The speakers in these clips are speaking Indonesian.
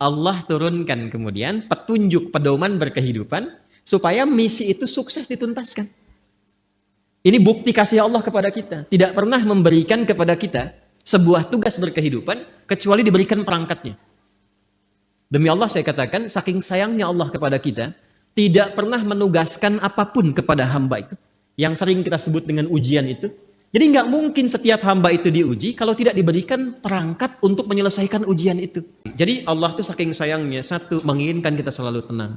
Allah turunkan kemudian petunjuk pedoman berkehidupan supaya misi itu sukses dituntaskan. Ini bukti kasih Allah kepada kita. Tidak pernah memberikan kepada kita sebuah tugas berkehidupan kecuali diberikan perangkatnya. Demi Allah saya katakan, saking sayangnya Allah kepada kita, tidak pernah menugaskan apapun kepada hamba itu. Yang sering kita sebut dengan ujian itu. Jadi nggak mungkin setiap hamba itu diuji kalau tidak diberikan perangkat untuk menyelesaikan ujian itu. Jadi Allah tuh saking sayangnya, satu, menginginkan kita selalu tenang,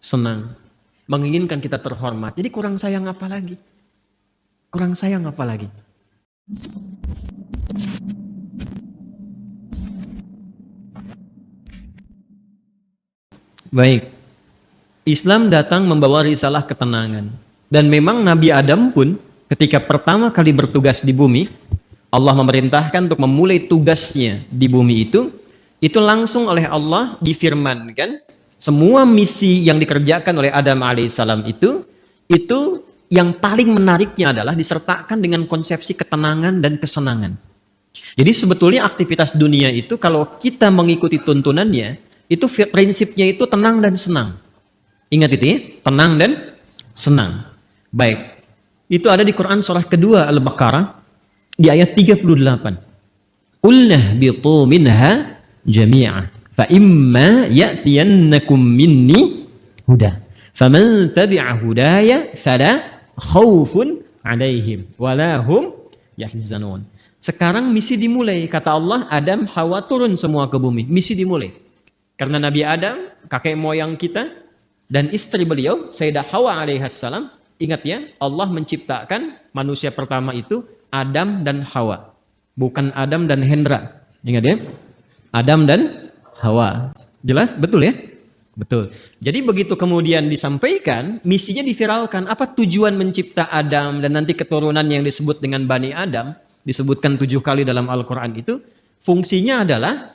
senang, menginginkan kita terhormat. Jadi kurang sayang apa lagi? Kurang sayang apa lagi? Baik. Islam datang membawa risalah ketenangan. Dan memang Nabi Adam pun ketika pertama kali bertugas di bumi, Allah memerintahkan untuk memulai tugasnya di bumi itu langsung oleh Allah difirmankan, semua misi yang dikerjakan oleh Adam alaihissalam itu yang paling menariknya adalah disertakan dengan konsepsi ketenangan dan kesenangan. Jadi sebetulnya aktivitas dunia itu kalau kita mengikuti tuntunannya, itu prinsipnya itu tenang dan senang. Ingat itu ya, tenang dan senang. Baik, itu ada di Quran surah kedua Al-Baqarah di ayat 38. Qulna bitu minha jami'a fa imma ya'tiyannakum minni huda faman tabi'a hudaya fala khaufun 'alaihim wala hum yahzanun. Sekarang misi dimulai, kata Allah, Adam, Hawa turun semua ke bumi. Misi dimulai. Karena Nabi Adam, kakek moyang kita, dan istri beliau, Sayyidah Hawa alaihissalam, ingat ya, Allah menciptakan manusia pertama itu Adam dan Hawa. Bukan Adam dan Hendra. Ingat ya? Adam dan Hawa. Jelas? Betul ya? Betul. Jadi begitu kemudian disampaikan, misinya diviralkan. Apa tujuan mencipta Adam dan nanti keturunan yang disebut dengan Bani Adam, disebutkan 7 kali dalam Al-Quran itu, fungsinya adalah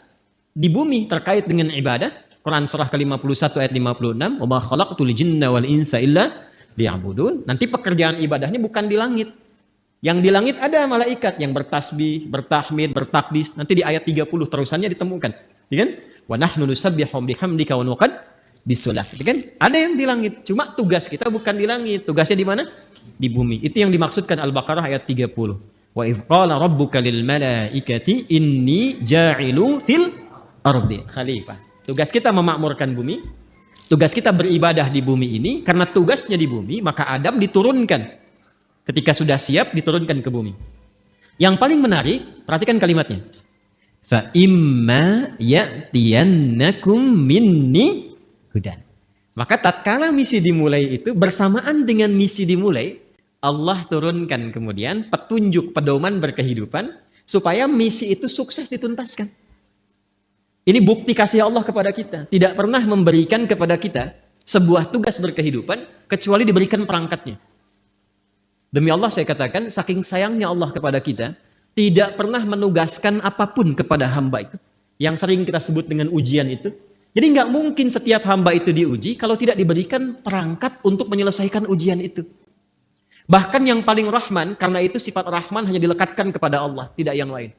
di bumi terkait dengan ibadah. Quran surah ke-51 ayat 56, "Wa ma khalaqtul jinna wal insa illa liya'budun." Nanti pekerjaan ibadahnya bukan di langit. Yang di langit ada malaikat yang bertasbih, bertahmid, bertakdis. Nanti di ayat 30 terusannya ditemukan. Ya kan? Wa nahnu nusabbihu bihamdika wa nuqaddisulah. Ya kan? Ada yang di langit. Cuma tugas kita bukan di langit. Tugasnya di mana? Di bumi. Itu yang dimaksudkan Al-Baqarah ayat 30. Wa idh qala rabbuka lil malaikati inni ja'ilu fil ardi khalifah. Tugas kita memakmurkan bumi. Tugas kita beribadah di bumi ini. Karena tugasnya di bumi, maka Adam diturunkan. Ketika sudah siap, diturunkan ke bumi. Yang paling menarik, perhatikan kalimatnya. Fa imma ya'tiyannakum minni hudan. Maka tatkala misi dimulai itu, bersamaan dengan misi dimulai, Allah turunkan kemudian petunjuk pedoman berkehidupan supaya misi itu sukses dituntaskan. Ini bukti kasih Allah kepada kita. Tidak pernah memberikan kepada kita sebuah tugas berkehidupan kecuali diberikan perangkatnya. Demi Allah saya katakan, saking sayangnya Allah kepada kita, tidak pernah menugaskan apapun kepada hamba itu. Yang sering kita sebut dengan ujian itu. Jadi nggak mungkin setiap hamba itu diuji kalau tidak diberikan perangkat untuk menyelesaikan ujian itu. Bahkan yang paling rahman, karena itu sifat rahman hanya dilekatkan kepada Allah, tidak yang lain.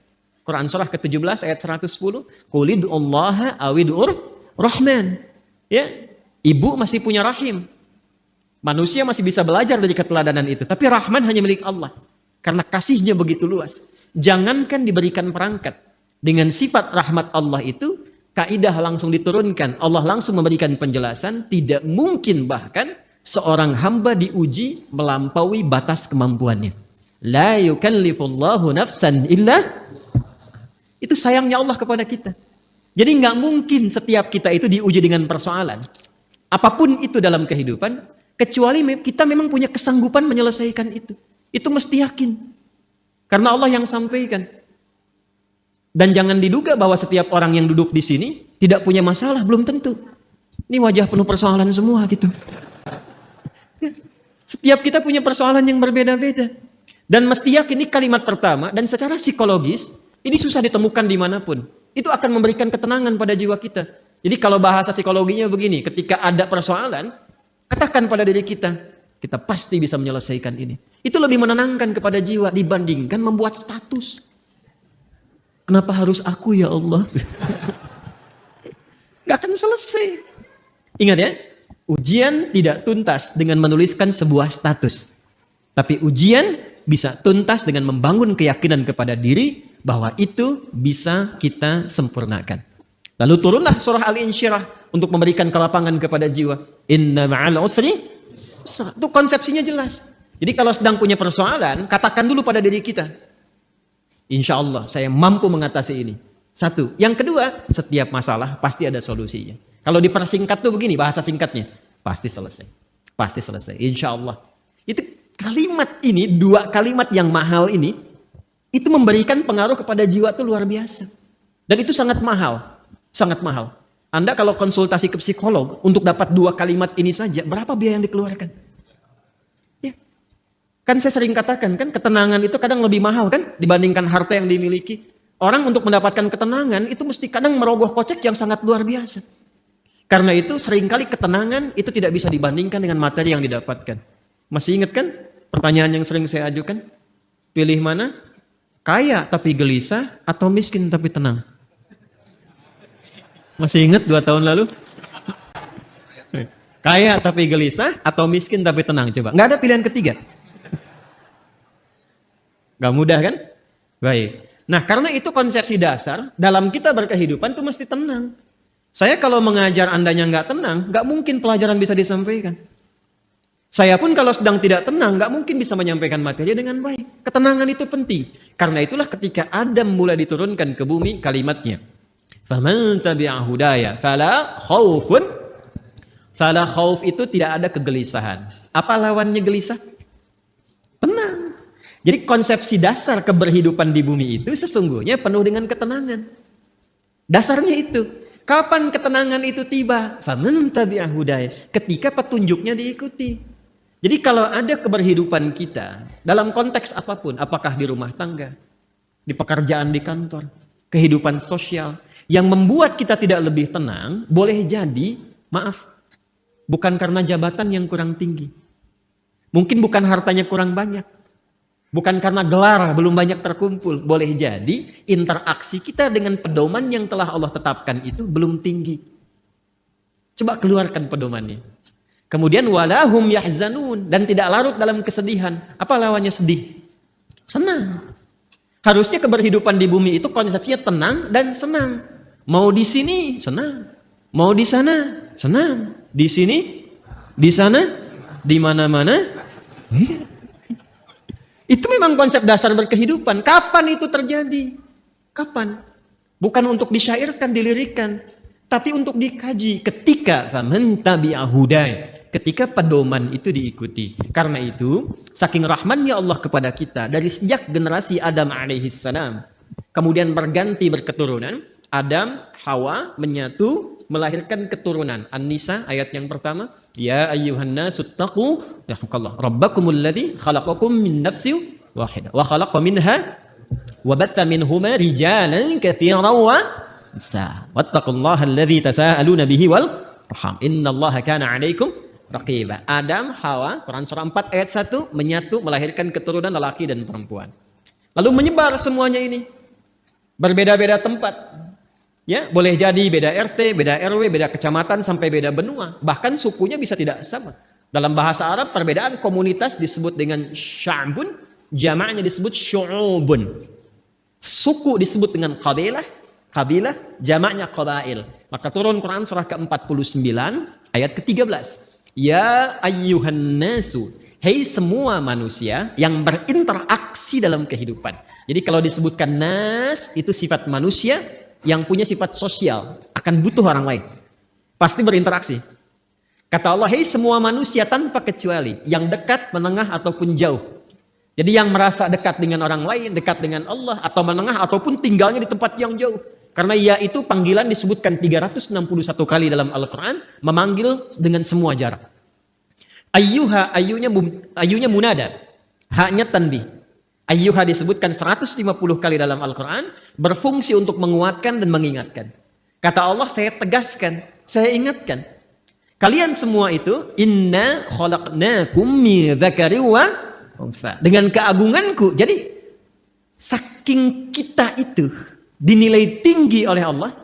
Quran surah ke-17 ayat 110, Qulid'ullaha awid'ur rahman. Ya, ibu masih punya rahim. Manusia masih bisa belajar dari keteladanan itu. Tapi rahman hanya milik Allah. Karena kasihnya begitu luas. Jangankan diberikan perangkat. Dengan sifat rahmat Allah itu, kaidah langsung diturunkan. Allah langsung memberikan penjelasan. Tidak mungkin bahkan seorang hamba diuji melampaui batas kemampuannya. La yukallifullahu nafsan illa. Itu sayangnya Allah kepada kita. Jadi nggak mungkin setiap kita itu diuji dengan persoalan. Apapun itu dalam kehidupan, kecuali kita memang punya kesanggupan menyelesaikan itu. Itu mesti yakin. Karena Allah yang sampaikan. Dan jangan diduga bahwa setiap orang yang duduk di sini tidak punya masalah, belum tentu. Ini wajah penuh persoalan semua gitu. Setiap kita punya persoalan yang berbeda-beda. Dan mesti yakin ini kalimat pertama, dan secara psikologis, ini susah ditemukan dimanapun. Itu akan memberikan ketenangan pada jiwa kita. Jadi kalau bahasa psikologinya begini, ketika ada persoalan, katakan pada diri kita, kita pasti bisa menyelesaikan ini. Itu lebih menenangkan kepada jiwa dibandingkan membuat status. Kenapa harus aku ya Allah? Gak akan selesai. Ingat ya, ujian tidak tuntas dengan menuliskan sebuah status. Tapi ujian bisa tuntas dengan membangun keyakinan kepada diri bahwa itu bisa kita sempurnakan. Lalu turunlah surah Al-Insyirah untuk memberikan kelapangan kepada jiwa. Inna ma'al usri. Itu konsepsinya jelas. Jadi kalau sedang punya persoalan, katakan dulu pada diri kita. Insya Allah saya mampu mengatasi ini. Satu. Yang kedua, setiap masalah pasti ada solusinya. Kalau dipersingkat tuh begini, bahasa singkatnya. Pasti selesai. Pasti selesai. Insya Allah. Itu kalimat ini, dua kalimat yang mahal ini, itu memberikan pengaruh kepada jiwa tuh luar biasa. Dan itu sangat mahal. Sangat mahal. Anda kalau konsultasi ke psikolog, untuk dapat dua kalimat ini saja, berapa biaya yang dikeluarkan? Ya. Kan saya sering katakan, kan ketenangan itu kadang lebih mahal kan, dibandingkan harta yang dimiliki. Orang untuk mendapatkan ketenangan itu mesti kadang merogoh kocek yang sangat luar biasa. Karena itu seringkali ketenangan itu tidak bisa dibandingkan dengan materi yang didapatkan. Masih ingat kan pertanyaan yang sering saya ajukan? Pilih mana? Kaya tapi gelisah atau miskin tapi tenang? Masih ingat 2 tahun lalu? Kaya tapi gelisah atau miskin tapi tenang? Coba. Nggak ada pilihan ketiga. Nggak mudah kan? Baik. Nah, karena itu konsepsi dasar, dalam kita berkehidupan itu mesti tenang. Saya kalau mengajar Andanya nggak tenang, nggak mungkin pelajaran bisa disampaikan. Saya pun kalau sedang tidak tenang, nggak mungkin bisa menyampaikan materi dengan baik. Ketenangan itu penting. Karena itulah ketika Adam mulai diturunkan ke bumi kalimatnya. Faman tabi'a hudaya fala khaufun. Fala khauf itu tidak ada kegelisahan. Apa lawannya gelisah? Tenang. Jadi konsepsi dasar keberhidupan di bumi itu sesungguhnya penuh dengan ketenangan. Dasarnya itu. Kapan ketenangan itu tiba? Faman tabi'a hudaya. Ketika petunjuknya diikuti. Jadi kalau ada keberhidupan kita dalam konteks apapun, apakah di rumah tangga, di pekerjaan di kantor, kehidupan sosial, yang membuat kita tidak lebih tenang, boleh jadi, maaf, bukan karena jabatan yang kurang tinggi. Mungkin bukan hartanya kurang banyak. Bukan karena gelar belum banyak terkumpul. Boleh jadi interaksi kita dengan pedoman yang telah Allah tetapkan itu belum tinggi. Coba keluarkan pedomannya. Kemudian walahum yahzanun, dan tidak larut dalam kesedihan. Apa lawannya sedih? Senang. Harusnya keberhidupan di bumi itu konsepnya tenang dan senang. Mau di sini senang, mau di sana senang, di sini, di sana, di mana-mana. Itu memang konsep dasar berkehidupan. Kapan itu terjadi? Kapan? Bukan untuk disyairkan, dilirikan, tapi untuk dikaji ketika faman tabi'a hudaya, ketika pedoman itu diikuti. Karena itu, saking rahmannya Allah kepada kita dari sejak generasi Adam alaihissalam, kemudian berganti berketurunan, Adam, Hawa menyatu melahirkan keturunan. An-Nisa ayat yang pertama, ya ayyuhan nasu taqu rabbakumul ladzi khalaqakum min nafsin wahidah wa khalaqa minha wa batha minhuma rijalan katsiran wa nisaa wattaqullaha alladzi tasaaluna bihi wal arham innallaha kana 'alaikum raqiba. Adam, Hawa, Quran surah 4 ayat 1 menyatu melahirkan keturunan lelaki dan perempuan. Lalu menyebar semuanya ini. Berbeda-beda tempat. Ya, boleh jadi beda RT, beda RW, beda kecamatan sampai beda benua. Bahkan sukunya bisa tidak sama. Dalam bahasa Arab perbedaan komunitas disebut dengan sya'bun, jamaknya disebut syu'ubun. Suku disebut dengan qabilah, kabilah jamaknya qabail. Maka turun Quran surah ke-49 ayat ke-13. Ya ayyuhan nasu, hei semua manusia yang berinteraksi dalam kehidupan. Jadi kalau disebutkan nas itu sifat manusia yang punya sifat sosial, akan butuh orang lain. Pasti berinteraksi. Kata Allah, hei semua manusia tanpa kecuali, yang dekat, menengah, ataupun jauh. Jadi yang merasa dekat dengan orang lain, dekat dengan Allah, atau menengah, ataupun tinggalnya di tempat yang jauh. Karena ia itu panggilan disebutkan 361 kali dalam Al-Quran, memanggil dengan semua jarak. Ayyuha, ayyunya munada, haknya tanbih. Ayyuha disebutkan 150 kali dalam Al-Quran, berfungsi untuk menguatkan dan mengingatkan. Kata Allah, saya tegaskan, saya ingatkan. Kalian semua itu, inna khalaqnakum min dzakari wa untha. Dengan keagunganku. Jadi, saking kita itu dinilai tinggi oleh Allah,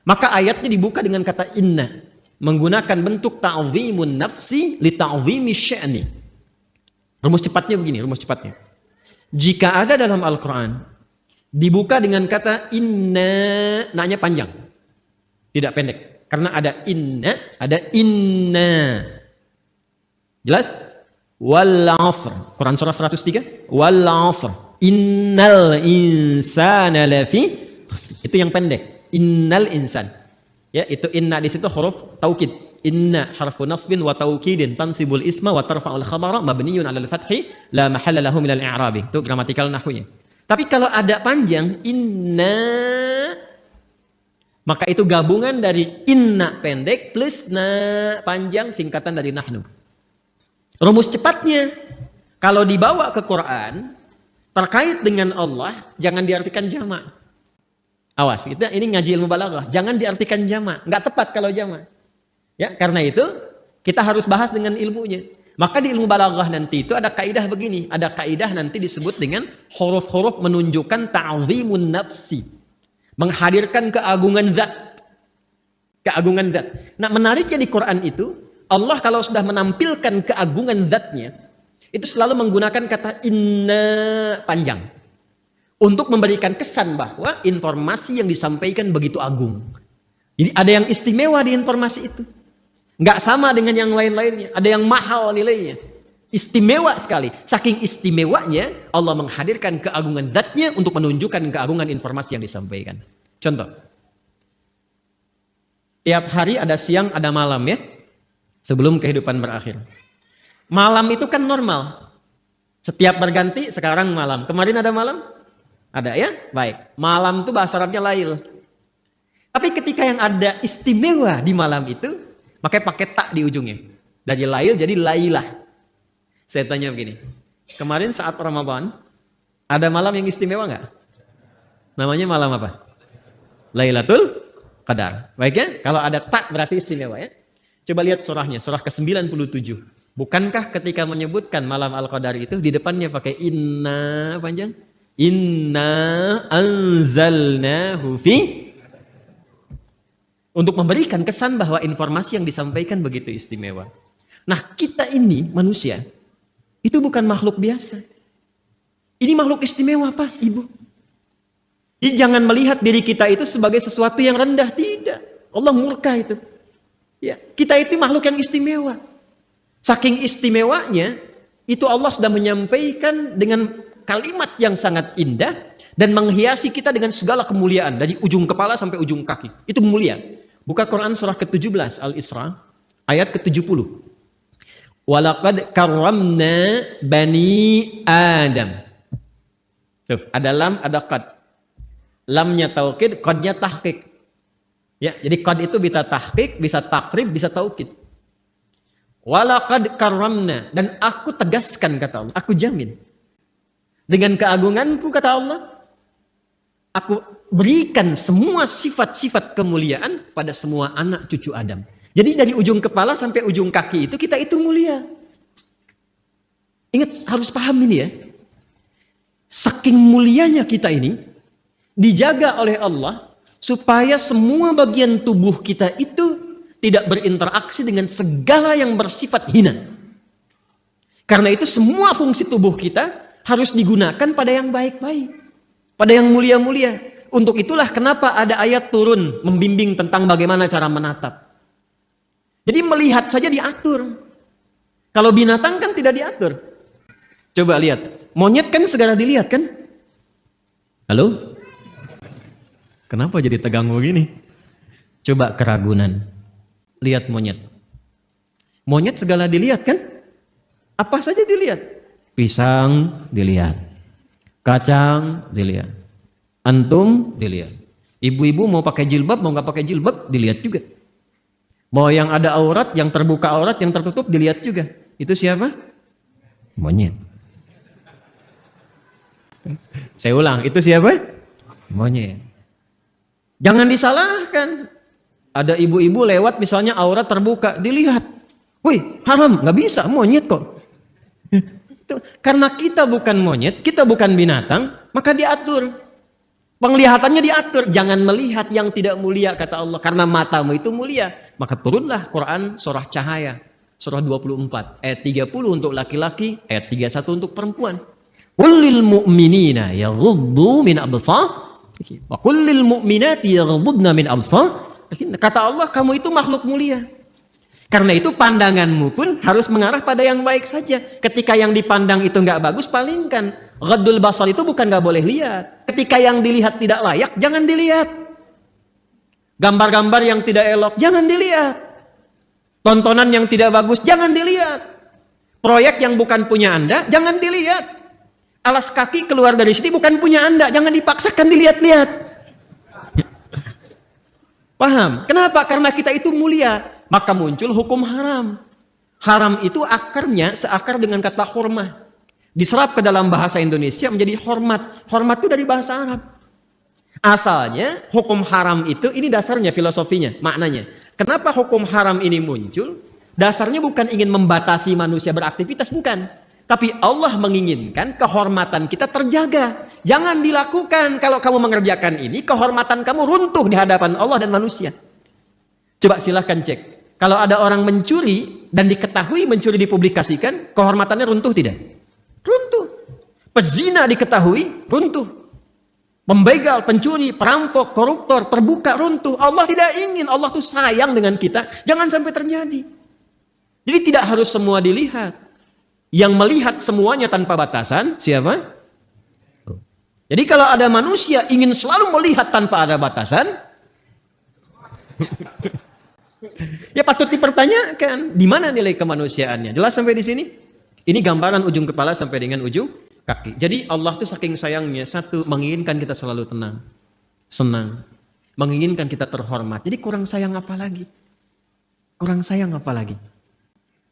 Maka ayatnya dibuka dengan kata inna, menggunakan bentuk ta'zimun nafsi li ta'zimi sya'ni. Rumus cepatnya begini, rumus cepatnya. Jika ada dalam Al-Quran dibuka dengan kata inna, nanya panjang, tidak pendek. Karena ada inna, ada inna. Jelas? Wal asr. Quran surah 103. Wal asr. Innal insana lafi khusr. Itu yang pendek. Innal insan. Ya, itu inna di situ huruf taukid. Inna harfu nasbin wa taukidin tansibul isma wa tarfa'ul khabara mabniyun 'alal fathi la mahalla lahu minal i'rabi. Itu gramatikal nahwunya. Tapi kalau ada panjang inna, maka itu gabungan dari inna pendek plus na panjang, singkatan dari nahnu. Rumus cepatnya, kalau dibawa ke Quran terkait dengan Allah, jangan diartikan jamak. Awas, ini ngaji ilmu balaghah, jangan diartikan jamak, nggak tepat kalau jamak. Ya, karena itu kita harus bahas dengan ilmunya. Maka di ilmu balaghah nanti itu ada kaidah begini, ada kaidah nanti disebut dengan huruf-huruf menunjukkan ta'zimun nafsi, menghadirkan keagungan zat. Keagungan zat. Nah, menariknya di Quran itu, Allah kalau sudah menampilkan keagungan zatnya, itu selalu menggunakan kata inna panjang untuk memberikan kesan bahwa informasi yang disampaikan begitu agung. Jadi ada yang istimewa di informasi itu. Nggak sama dengan yang lain-lainnya. Ada yang mahal nilainya. Istimewa sekali. Saking istimewanya, Allah menghadirkan keagungan zatnya untuk menunjukkan keagungan informasi yang disampaikan. Contoh. Tiap hari ada siang, ada malam ya. Sebelum kehidupan berakhir. Malam itu kan normal. Setiap berganti, sekarang malam. Kemarin ada malam? Ada ya? Baik. Malam itu bahasa Arabnya lail. Tapi ketika yang ada istimewa di malam itu, makanya pakai tak di ujungnya. Dari lail jadi lailah. Saya tanya begini. Kemarin saat Ramadan, ada malam yang istimewa nggak? Namanya malam apa? Lailatul Qadar. Baik ya? Kalau ada tak berarti istimewa ya. Coba lihat surahnya, surah ke-97. Bukankah ketika menyebutkan malam Al-Qadar itu di depannya pakai inna panjang? Inna anzalnahu fi, untuk memberikan kesan bahwa informasi yang disampaikan begitu istimewa. Nah, kita ini manusia itu bukan makhluk biasa. Ini makhluk istimewa, Pak, Ibu. Jadi jangan melihat diri kita itu sebagai sesuatu yang rendah, tidak. Allah murka itu. Ya, kita itu makhluk yang istimewa. Saking istimewanya, itu Allah sudah menyampaikan dengan kalimat yang sangat indah dan menghiasi kita dengan segala kemuliaan dari ujung kepala sampai ujung kaki. Itu mulia. Buka Quran surah ke-17 Al-Isra ayat ke-70. Walaqad karramna bani Adam. Tuh, ada lam, ada qad. Lamnya taukid, qadnya tahqiq. Ya, jadi qad itu bisa tahqiq, bisa takrib, bisa taukid. Walaqad karramna, dan aku tegaskan kata Allah, aku jamin. Dengan keagunganku kata Allah, aku berikan semua sifat-sifat kemuliaan pada semua anak cucu Adam. Jadi dari ujung kepala sampai ujung kaki itu kita itu mulia. Ingat, harus paham ini ya. Saking mulianya kita ini dijaga oleh Allah supaya semua bagian tubuh kita itu tidak berinteraksi dengan segala yang bersifat hina. Karena itu semua fungsi tubuh kita harus digunakan pada yang baik-baik, pada yang mulia-mulia. Untuk itulah kenapa ada ayat turun membimbing tentang bagaimana cara menatap. Jadi melihat saja diatur. Kalau binatang kan tidak diatur. Coba lihat, monyet kan segera dilihat kan? Halo? Kenapa jadi tegang begini? Coba keragunan. Lihat monyet. Monyet segala dilihat kan? Apa saja dilihat? Pisang dilihat. Kacang dilihat. Antum dilihat. Ibu-ibu mau pakai jilbab, mau nggak pakai jilbab, dilihat juga. Mau yang ada aurat, yang terbuka aurat, yang tertutup, dilihat juga. Itu siapa? Monyet. Saya ulang, itu siapa? Monyet. Jangan disalahkan. Ada ibu-ibu lewat misalnya aurat terbuka, dilihat. Wih, haram, nggak bisa, monyet kok. Karena kita bukan monyet, kita bukan binatang, maka diatur. Penglihatannya diatur, jangan melihat yang tidak mulia kata Allah, karena matamu itu mulia. Maka turunlah Quran surah Cahaya, surah 24 ayat 30 untuk laki-laki, ayat 31 untuk perempuan. Qul lil mu'minina yaghuddu min absar wa qul lil mu'minati yaghuddna min absar. Kata Allah, kamu itu makhluk mulia. Karena itu pandanganmu pun harus mengarah pada yang baik saja. Ketika yang dipandang itu nggak bagus, palingkan. Ghaddul basar itu bukan nggak boleh lihat. Ketika yang dilihat tidak layak, jangan dilihat. Gambar-gambar yang tidak elok, jangan dilihat. Tontonan yang tidak bagus, jangan dilihat. Proyek yang bukan punya Anda, jangan dilihat. Alas kaki keluar dari sini bukan punya Anda, jangan dipaksakan dilihat-lihat. Paham? Kenapa? Karena kita itu mulia. Maka muncul hukum haram. Haram itu akarnya seakar dengan kata hormah. Diserap ke dalam bahasa Indonesia menjadi hormat. Hormat itu dari bahasa Arab. Asalnya hukum haram itu, ini dasarnya filosofinya, maknanya. Kenapa hukum haram ini muncul? Dasarnya bukan ingin membatasi manusia beraktivitas, bukan. Tapi Allah menginginkan kehormatan kita terjaga. Jangan dilakukan. Kalau kamu mengerjakan ini, kehormatan kamu runtuh di hadapan Allah dan manusia. Coba silahkan cek. Kalau ada orang mencuri dan diketahui mencuri dipublikasikan, kehormatannya runtuh tidak? Runtuh. Pezina diketahui, runtuh. Pembegal, pencuri, perampok, koruptor, terbuka, runtuh. Allah tidak ingin. Allah tuh sayang dengan kita. Jangan sampai terjadi. Jadi tidak harus semua dilihat. Yang melihat semuanya tanpa batasan, siapa? Jadi kalau ada manusia ingin selalu melihat tanpa ada batasan, ya patut dipertanyakan, di mana nilai kemanusiaannya? Jelas sampai di sini? Ini gambaran ujung kepala sampai dengan ujung kaki. Jadi Allah tuh saking sayangnya, satu, menginginkan kita selalu tenang, senang, menginginkan kita terhormat. Jadi kurang sayang apa lagi? Kurang sayang apa lagi?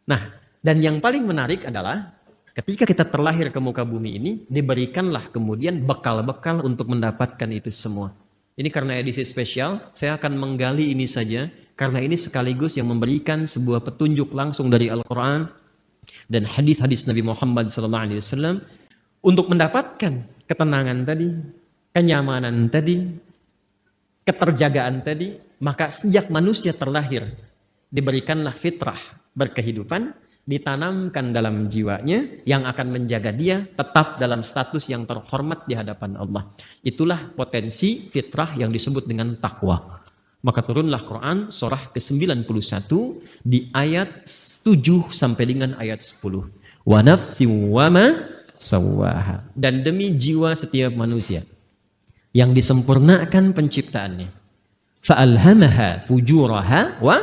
Nah, dan yang paling menarik adalah ketika kita terlahir ke muka bumi ini, diberikanlah kemudian bekal-bekal untuk mendapatkan itu semua. Ini karena edisi spesial, saya akan menggali ini saja, karena ini sekaligus yang memberikan sebuah petunjuk langsung dari Al-Quran dan hadis-hadis Nabi Muhammad SAW untuk mendapatkan ketenangan tadi, kenyamanan tadi, keterjagaan tadi. Maka sejak manusia terlahir, diberikanlah fitrah berkehidupan, ditanamkan dalam jiwanya yang akan menjaga dia tetap dalam status yang terhormat di hadapan Allah. Itulah potensi fitrah yang disebut dengan takwa. Maka turunlah Quran surah ke-91 di ayat 7 sampai dengan ayat 10. Wa nafsin wa ma sawwaha. Dan demi jiwa setiap manusia yang disempurnakan penciptaannya. Fa'alhamaha fujuraha wa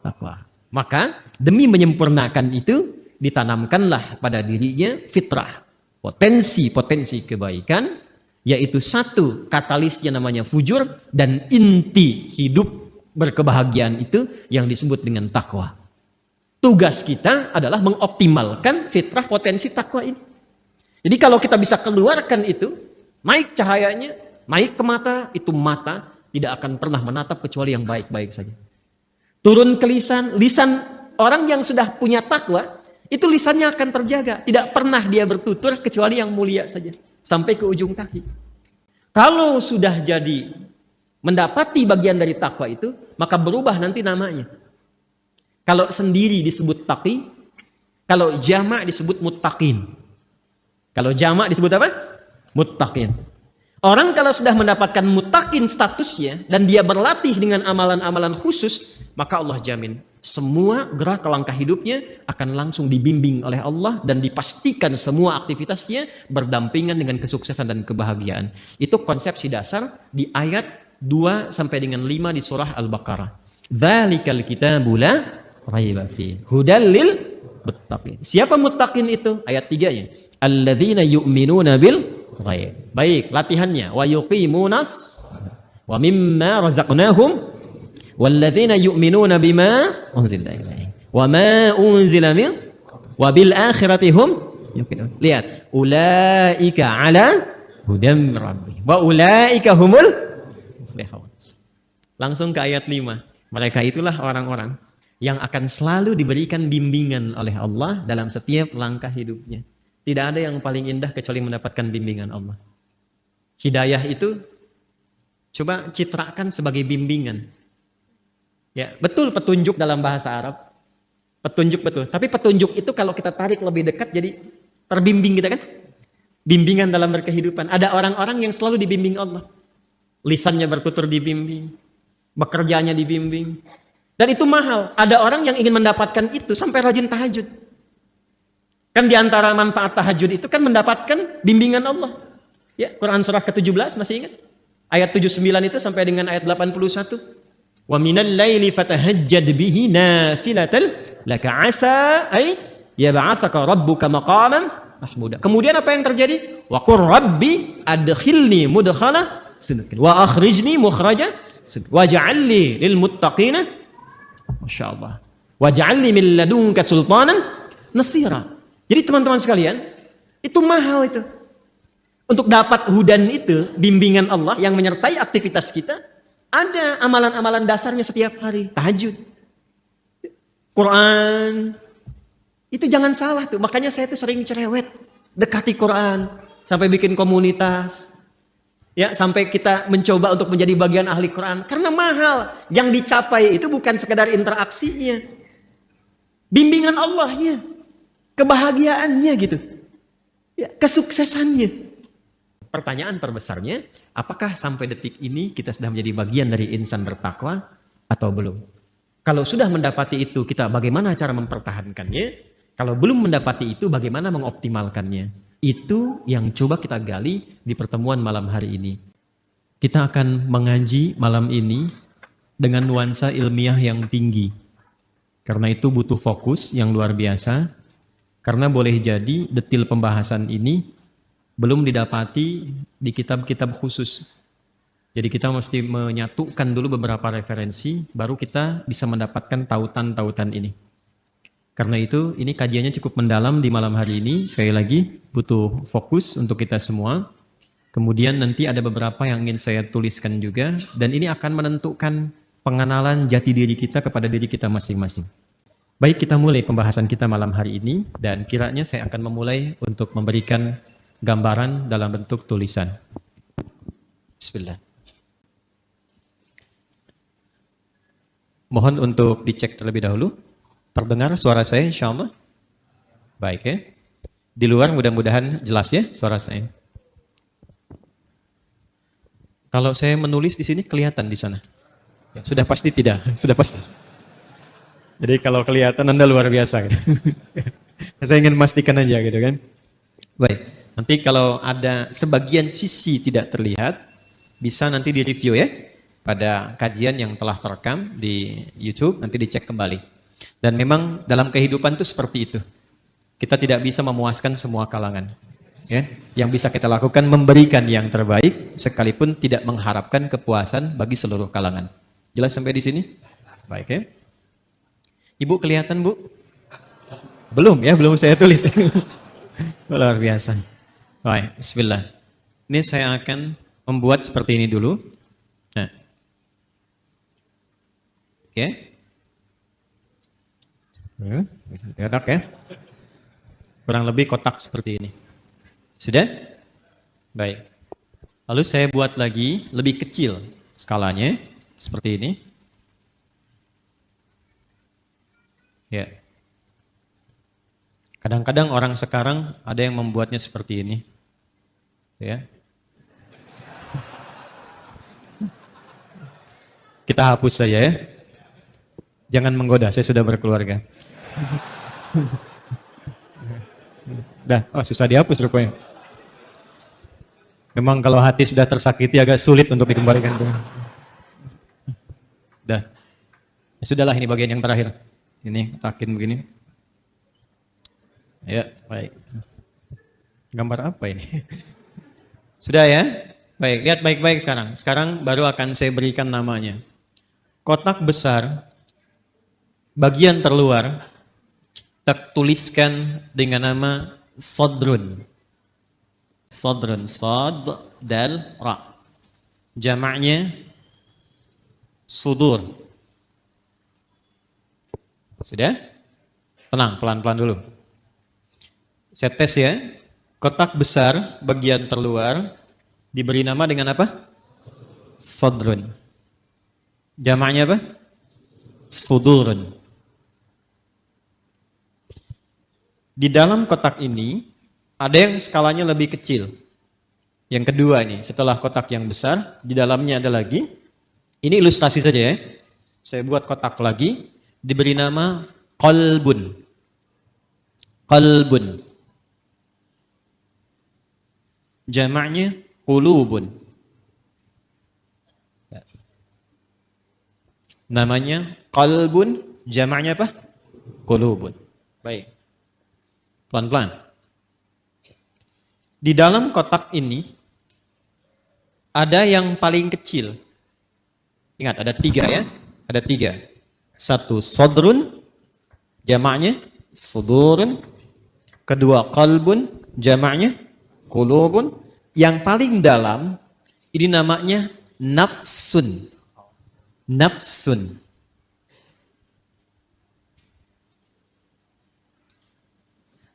taqwa. Maka demi menyempurnakan itu ditanamkanlah pada dirinya fitrah, potensi-potensi kebaikan, yaitu satu katalisnya namanya fujur, dan inti hidup berkebahagiaan itu yang disebut dengan takwa. Tugas kita adalah mengoptimalkan fitrah potensi takwa ini. Jadi kalau kita bisa keluarkan itu, naik cahayanya, naik ke mata, itu mata tidak akan pernah menatap kecuali yang baik-baik saja. Turun ke lisan orang yang sudah punya takwa, itu lisannya akan terjaga. Tidak pernah dia bertutur kecuali yang mulia saja. Sampai ke ujung kaki. Kalau sudah jadi mendapati bagian dari takwa itu, maka berubah nanti namanya. Kalau sendiri disebut taqi, kalau jamak disebut muttaqin. Kalau jamak disebut apa? Muttaqin. Orang kalau sudah mendapatkan muttaqin statusnya dan dia berlatih dengan amalan-amalan khusus, maka Allah jamin semua gerak langkah hidupnya akan langsung dibimbing oleh Allah dan dipastikan semua aktivitasnya berdampingan dengan kesuksesan dan kebahagiaan. Itu konsepsi dasar di ayat 2 sampai dengan 5 di surah Al-Baqarah. Dzalikal kitabu la raiba fihi hudal lil muttaqin. Siapa muttaqin itu? Ayat 3-nya. Alladzina yu'minuna bil ghaib. Baik, latihannya. Wa yuqimunas wa mimma razaqnahum walladzina yu'minuna bima unzila ilaihi wa ma unzila min wa bil akhirati hum yuqinun. Lihat, ulaika ala hudam rabbihim wa ulaika humul muflihun. Langsung ke ayat 5. Mereka itulah orang-orang yang akan selalu diberikan bimbingan oleh Allah dalam setiap langkah hidupnya. Tidak ada yang paling indah kecuali mendapatkan bimbingan Allah. Hidayah itu coba citrakan sebagai bimbingan. Ya, betul petunjuk dalam bahasa Arab. Petunjuk betul. Tapi petunjuk itu kalau kita tarik lebih dekat jadi terbimbing gitu kan? Bimbingan dalam berkehidupan. Ada orang-orang yang selalu dibimbing Allah. Lisannya bertutur dibimbing, bekerjanya dibimbing. Dan itu mahal. Ada orang yang ingin mendapatkan itu sampai rajin tahajud. Kan diantara manfaat tahajud itu kan mendapatkan bimbingan Allah. Ya, Quran surah ke-17 masih ingat? Ayat 79 itu sampai dengan ayat 81. Wa minal laili fatahajjad bihi nafilatan laka asa ay yab'atsaka rabbuka maqaman mahmuda. Kemudian apa yang terjadi? Wa qur rabbi adkhilni mudkhala sidqin wa akhrijni mukhraja sidqin waj'alni lil muttaqina masyaallah waj'alni min ladunka sultanan nasira. Jadi teman-teman sekalian, itu mahal itu. Untuk dapat hudan itu, bimbingan Allah yang menyertai aktivitas kita, ada amalan-amalan dasarnya setiap hari. Tahajud, Quran, itu jangan salah tuh. Makanya saya tuh sering cerewet, dekati Quran, sampai bikin komunitas, ya sampai kita mencoba untuk menjadi bagian ahli Quran. Karena mahal, yang dicapai itu bukan sekedar interaksinya, bimbingan Allahnya, kebahagiaannya gitu, ya, kesuksesannya. Pertanyaan terbesarnya, apakah sampai detik ini kita sudah menjadi bagian dari insan bertakwa atau belum? Kalau sudah mendapati itu, kita bagaimana cara mempertahankannya? Kalau belum mendapati itu, bagaimana mengoptimalkannya? Itu yang coba kita gali di pertemuan malam hari ini. Kita akan mengaji malam ini dengan nuansa ilmiah yang tinggi. Karena itu butuh fokus yang luar biasa. Karena boleh jadi detil pembahasan ini belum didapati di kitab-kitab khusus. Jadi kita mesti menyatukan dulu beberapa referensi, baru kita bisa mendapatkan tautan-tautan ini. Karena itu, ini kajiannya cukup mendalam di malam hari ini. Sekali lagi, butuh fokus untuk kita semua. Kemudian nanti ada beberapa yang ingin saya tuliskan juga, dan ini akan menentukan pengenalan jati diri kita kepada diri kita masing-masing. Baik, kita mulai pembahasan kita malam hari ini, dan kiranya saya akan memulai untuk memberikan gambaran dalam bentuk tulisan. Bismillah. Mohon untuk dicek terlebih dahulu. Terdengar suara saya insyaallah? Baik ya. Di luar mudah-mudahan jelas ya suara saya. Kalau saya menulis di sini kelihatan di sana? Ya, sudah pasti tidak, sudah pasti. Jadi kalau kelihatan Anda luar biasa gitu. Saya ingin memastikan aja gitu kan. Baik, nanti kalau ada sebagian sisi tidak terlihat, bisa nanti di-review ya pada kajian yang telah terekam di YouTube, nanti dicek kembali. Dan memang dalam kehidupan itu seperti itu. Kita tidak bisa memuaskan semua kalangan. Ya, yang bisa kita lakukan memberikan yang terbaik sekalipun tidak mengharapkan kepuasan bagi seluruh kalangan. Jelas sampai di sini? Baik ya. Ibu kelihatan, Bu? Belum ya, belum saya tulis. Luar biasa. Baik, bismillah. Ini saya akan membuat seperti ini dulu. Nah. Oke. Enak ya. Kurang lebih kotak seperti ini. Sudah? Baik. Lalu saya buat lagi lebih kecil skalanya seperti ini. Ya. Kadang-kadang orang sekarang ada yang membuatnya seperti ini. Ya. Kita hapus saja ya. Jangan menggoda, saya sudah berkeluarga. Dah, oh, susah dihapus rupanya. Memang kalau hati sudah tersakiti agak sulit untuk dikembalikan. Dah. Ya, sudahlah, ini bagian yang terakhir. Ini takin begini. Ya, baik. Gambar apa ini? Sudah ya? Baik, lihat baik-baik sekarang. Sekarang baru akan saya berikan namanya. Kotak besar, bagian terluar, kita tuliskan dengan nama Sodrun. Sodrun, Sod, Dal, Ra. Jamaknya Sudur. Sudah? Tenang, pelan-pelan dulu. Saya tes ya. Kotak besar, bagian terluar, diberi nama dengan apa? sadrun. Jamaknya apa? Sudurun. Di dalam kotak ini ada yang skalanya lebih kecil. Yang kedua ini, setelah kotak yang besar, di dalamnya ada lagi. Ini ilustrasi saja ya. Saya buat kotak lagi, diberi nama qalbun. Qalbun. Jamaknya qulubun. Namanya qalbun, jamaknya apa? Qulubun. Baik. Pelan-pelan. Di dalam kotak ini ada yang paling kecil. Ingat, ada 3 ya. Ada 3. 1 sodrun, jamaknya sudurun. Kedua qalbun, jamaknya qulubun. Yang paling dalam ini namanya nafsun. Nafsun.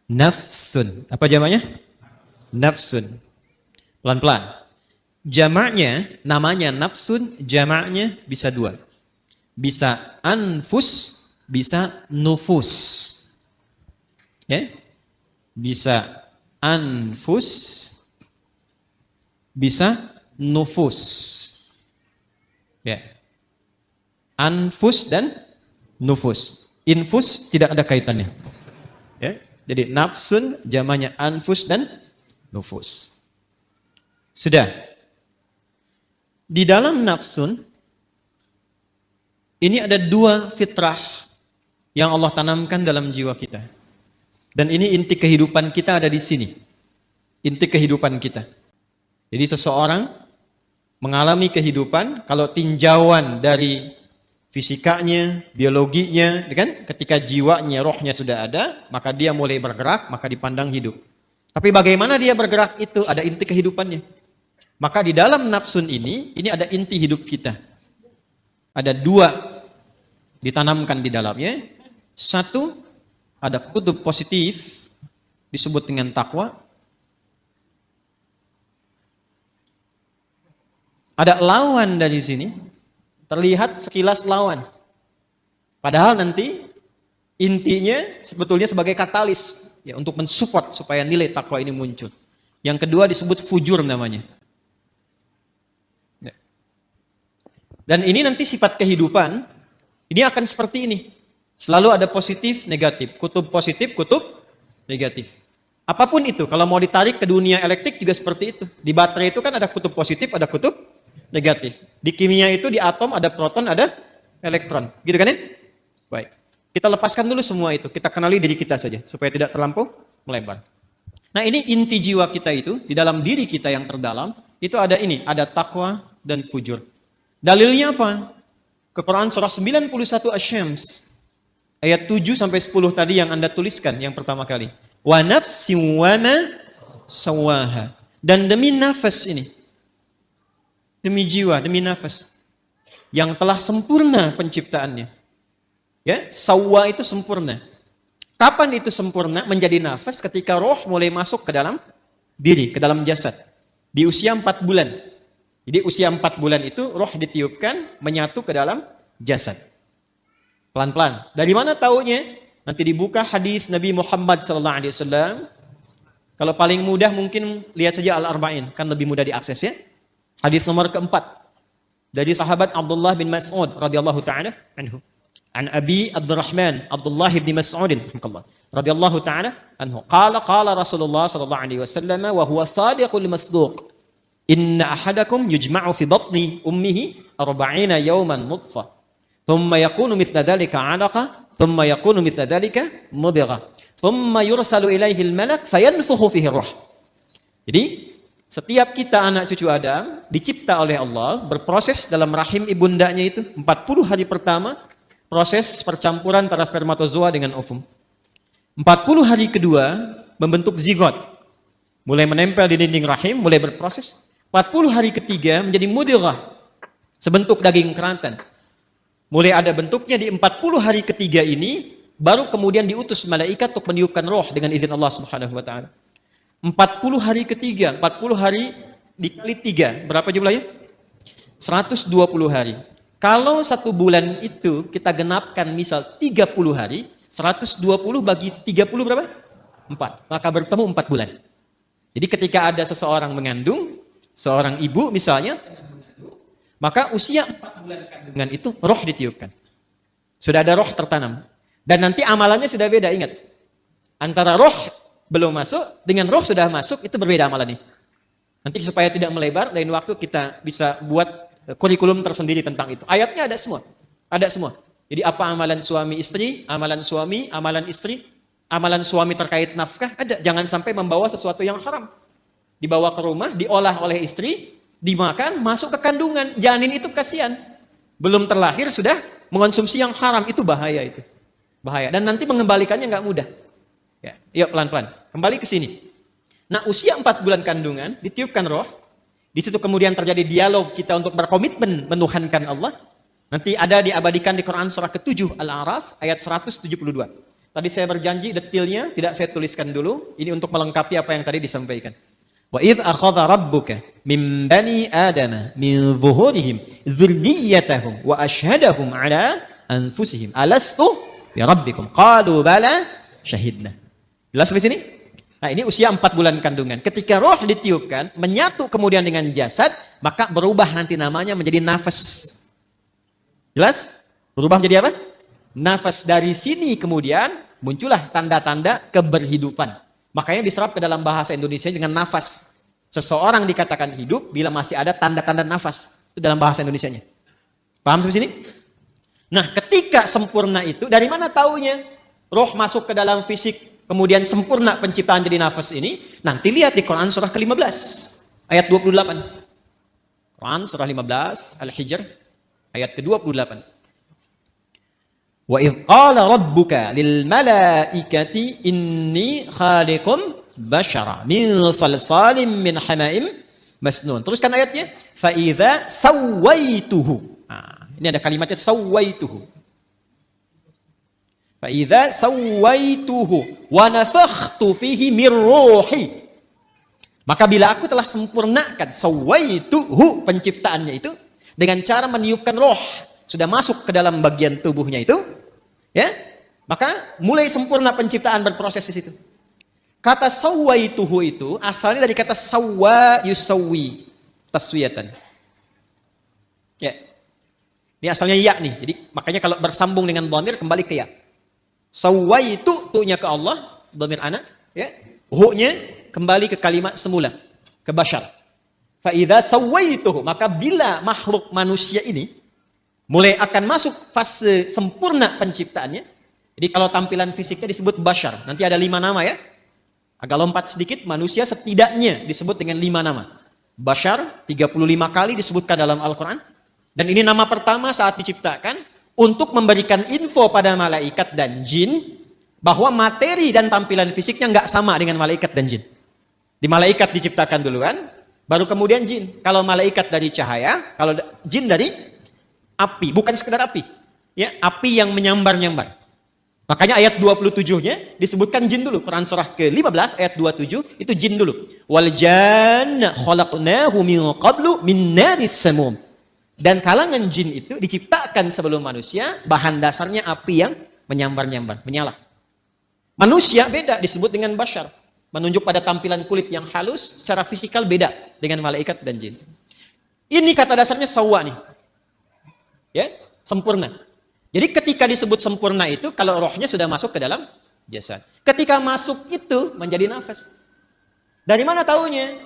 Nafsun. Apa jamaknya? Nafsun. Pelan-pelan. Jamaknya, namanya nafsun, jamaknya bisa 2. Bisa anfus, bisa nufus. Ya? Bisa anfus, bisa nufus. Ya. Anfus dan nufus. Infus tidak ada kaitannya. Ya. Jadi nafsun jamaknya anfus dan nufus. Sudah. Di dalam nafsun ini ada 2 fitrah yang Allah tanamkan dalam jiwa kita. Dan ini inti kehidupan kita ada di sini. Inti kehidupan kita. Jadi seseorang mengalami kehidupan kalau tinjauan dari fisikanya, biologinya, kan? Ketika jiwanya, rohnya sudah ada, maka dia mulai bergerak, maka dipandang hidup. Tapi bagaimana dia bergerak itu ada inti kehidupannya. Maka di dalam nafsun ini ada inti hidup kita. Ada 2 ditanamkan di dalamnya. 1 ada kutub positif disebut dengan takwa. Ada lawan dari sini. Terlihat sekilas lawan. Padahal nanti intinya sebetulnya sebagai katalis ya, untuk mensupport supaya nilai takwa ini muncul. Yang kedua disebut fujur namanya. Ya. Dan ini nanti sifat kehidupan ini akan seperti ini. Selalu ada positif, negatif. Kutub positif, kutub negatif. Apapun itu, kalau mau ditarik ke dunia elektrik juga seperti itu. Di baterai itu kan ada kutub positif, ada kutub negatif. Di kimia itu di atom ada proton, ada elektron. Gitu kan ya? Baik. Kita lepaskan dulu semua itu. Kita kenali diri kita saja supaya tidak terlampau melebar. Nah, ini inti jiwa kita itu di dalam diri kita yang terdalam itu ada ini, ada takwa dan fujur. Dalilnya apa? Ke Quran surah 91 Asy-Syams ayat 7 sampai 10 tadi yang Anda tuliskan yang pertama kali. Wa nafsin wa ma sawaha. Dan demi nafas ini, demi jiwa, demi nafas yang telah sempurna penciptaannya. Ya, sawwa itu sempurna. Kapan itu sempurna menjadi nafas? Ketika roh mulai masuk ke dalam diri, ke dalam jasad. Di usia 4 bulan. Jadi usia 4 bulan itu roh ditiupkan menyatu ke dalam jasad. Pelan-pelan. Dari mana taunya? Nanti dibuka hadis Nabi Muhammad SAW. Kalau paling mudah mungkin lihat saja Al-Arba'in, kan lebih mudah diakses ya. Hadis nomor keempat dari sahabat Abdullah bin Mas'ud radhiyallahu taala anhu. An Abi Abdurrahman Abdullah bin Mas'ud radhiyallahu taala anhu. Qala Rasulullah sallallahu alaihi wasallam wa huwa sadiqul masduq. Inna ahadakum yujma'u fi batni ummihi 40 yawman nutfah. Thumma yakunu mithla dhalika 'alaqa, thumma yakunu mithla dhalika mudghah. Thumma yursalu ilaihi al-malak fayanfukhu fihi ruh. Jadi setiap kita anak cucu Adam dicipta oleh Allah, berproses dalam rahim ibundanya itu 40 hari pertama proses percampuran antara spermatozoa dengan ovum. 40 hari kedua membentuk zigot. Mulai menempel di dinding rahim, mulai berproses. 40 hari ketiga menjadi mudghah, sebentuk daging keratan. Mulai ada bentuknya di 40 hari ketiga ini, baru kemudian diutus malaikat untuk meniupkan roh dengan izin Allah Subhanahu wa taala. 40 hari ketiga, 40 hari dikali 3, berapa jumlahnya? 120 hari. Kalau 1 bulan itu kita genapkan misal 30 hari, 120 bagi 30 berapa? 4. Maka bertemu 4 bulan. Jadi ketika ada seseorang mengandung, seorang ibu misalnya, maka usia 4 bulan kandungan itu roh ditiupkan. Sudah ada roh tertanam. Dan nanti amalannya sudah beda, ingat. Antara roh belum masuk dengan roh sudah masuk, itu berbeda amalannya. Nanti supaya tidak melebar, lain waktu kita bisa buat kurikulum tersendiri tentang itu. Ayatnya ada semua. Ada semua. Jadi apa amalan suami istri, amalan suami, amalan istri, amalan suami terkait nafkah, ada. Jangan sampai membawa sesuatu yang haram. Dibawa ke rumah, diolah oleh istri, dimakan, masuk ke kandungan. Janin itu kasihan. Belum terlahir sudah mengonsumsi yang haram, itu bahaya itu. Bahaya. Dan nanti mengembalikannya nggak mudah. Ya, yuk pelan-pelan. Kembali ke sini. Nah, usia 4 bulan kandungan, ditiupkan roh. Di situ kemudian terjadi dialog kita untuk berkomitmen menuhankan Allah. Nanti ada diabadikan di Quran surah ke-7 Al-A'raf ayat 172. Tadi saya berjanji detailnya tidak saya tuliskan dulu. Ini untuk melengkapi apa yang tadi disampaikan. Wa idh akhadha rabbuka min bani adama min zuhurihim dzurriyyatahum wa ashhadahum ala anfusihim alastu bi rabbikum qalu bala syahidna. Jelas sampai sini? Nah, ini usia 4 bulan kandungan. Ketika roh ditiupkan, menyatu kemudian dengan jasad, maka berubah nanti namanya menjadi nafas. Jelas? Berubah menjadi apa? Nafas. Dari sini kemudian muncullah tanda-tanda keberhidupan. Makanya diserap ke dalam bahasa Indonesia dengan nafas. Seseorang dikatakan hidup bila masih ada tanda-tanda nafas. Itu dalam bahasa Indonesianya. Paham sampai sini? Nah, ketika sempurna itu, dari mana taunya? Roh masuk ke dalam fisik, kemudian sempurna penciptaan jadi nafas ini. Nanti lihat di Quran surah ke-15 ayat 28. Quran surah 15 Al-Hijr ayat ke-28. Wa idh qala rabbuka lil malaikati inni khaliqum bashara min salsalim min hama'im masnun. Teruskan ayatnya. Fa idza sawaituhu. Nah, ini ada kalimatnya sawaituhu. Fa idza sawaituhu wa nafakhtu fihi min ruhi. Maka bila aku telah sempurnakan sawaituhu penciptaannya itu dengan cara meniupkan roh sudah masuk ke dalam bagian tubuhnya itu, ya, maka mulai sempurna penciptaan berproses di situ. Kata sawaituhu itu asalnya dari kata sawwa yusawwi, taswiyatan. Ya. Ini asalnya ya nih. Jadi makanya kalau bersambung dengan dhamir kembali ke ya. Sawwaitu tu'nya ke Allah, dhamir ana, ya. Hu-nya kembali ke kalimat semula, ke bashar. Fa idza sawaituhu, maka bila makhluk manusia ini mulai akan masuk fase sempurna penciptaannya. Jadi kalau tampilan fisiknya disebut bashar, nanti ada 5 nama ya. Agak lompat sedikit, manusia setidaknya disebut dengan 5 nama. Bashar 35 kali disebutkan dalam Al-Quran. Dan ini nama pertama saat diciptakan untuk memberikan info pada malaikat dan jin bahwa materi dan tampilan fisiknya nggak sama dengan malaikat dan jin. Di malaikat diciptakan duluan, baru kemudian jin. Kalau malaikat dari cahaya, kalau jin dari api, bukan sekedar api. Ya, api yang menyambar-nyambar. Makanya ayat 27-nya disebutkan jin dulu. Quran surah ke-15 ayat 27 itu jin dulu. Wal janna khalaqnahu min qablu min naris samum. Dan kalangan jin itu diciptakan sebelum manusia, bahan dasarnya api yang menyambar-nyambar, menyala. Manusia beda, disebut dengan bashar. Menunjuk pada tampilan kulit yang halus, secara fisikal beda dengan malaikat dan jin. Ini kata dasarnya sawwa nih. Ya, sempurna. Jadi ketika disebut sempurna itu, kalau rohnya sudah masuk ke dalam jasad. Ketika masuk itu menjadi nafas. Dari mana taunya?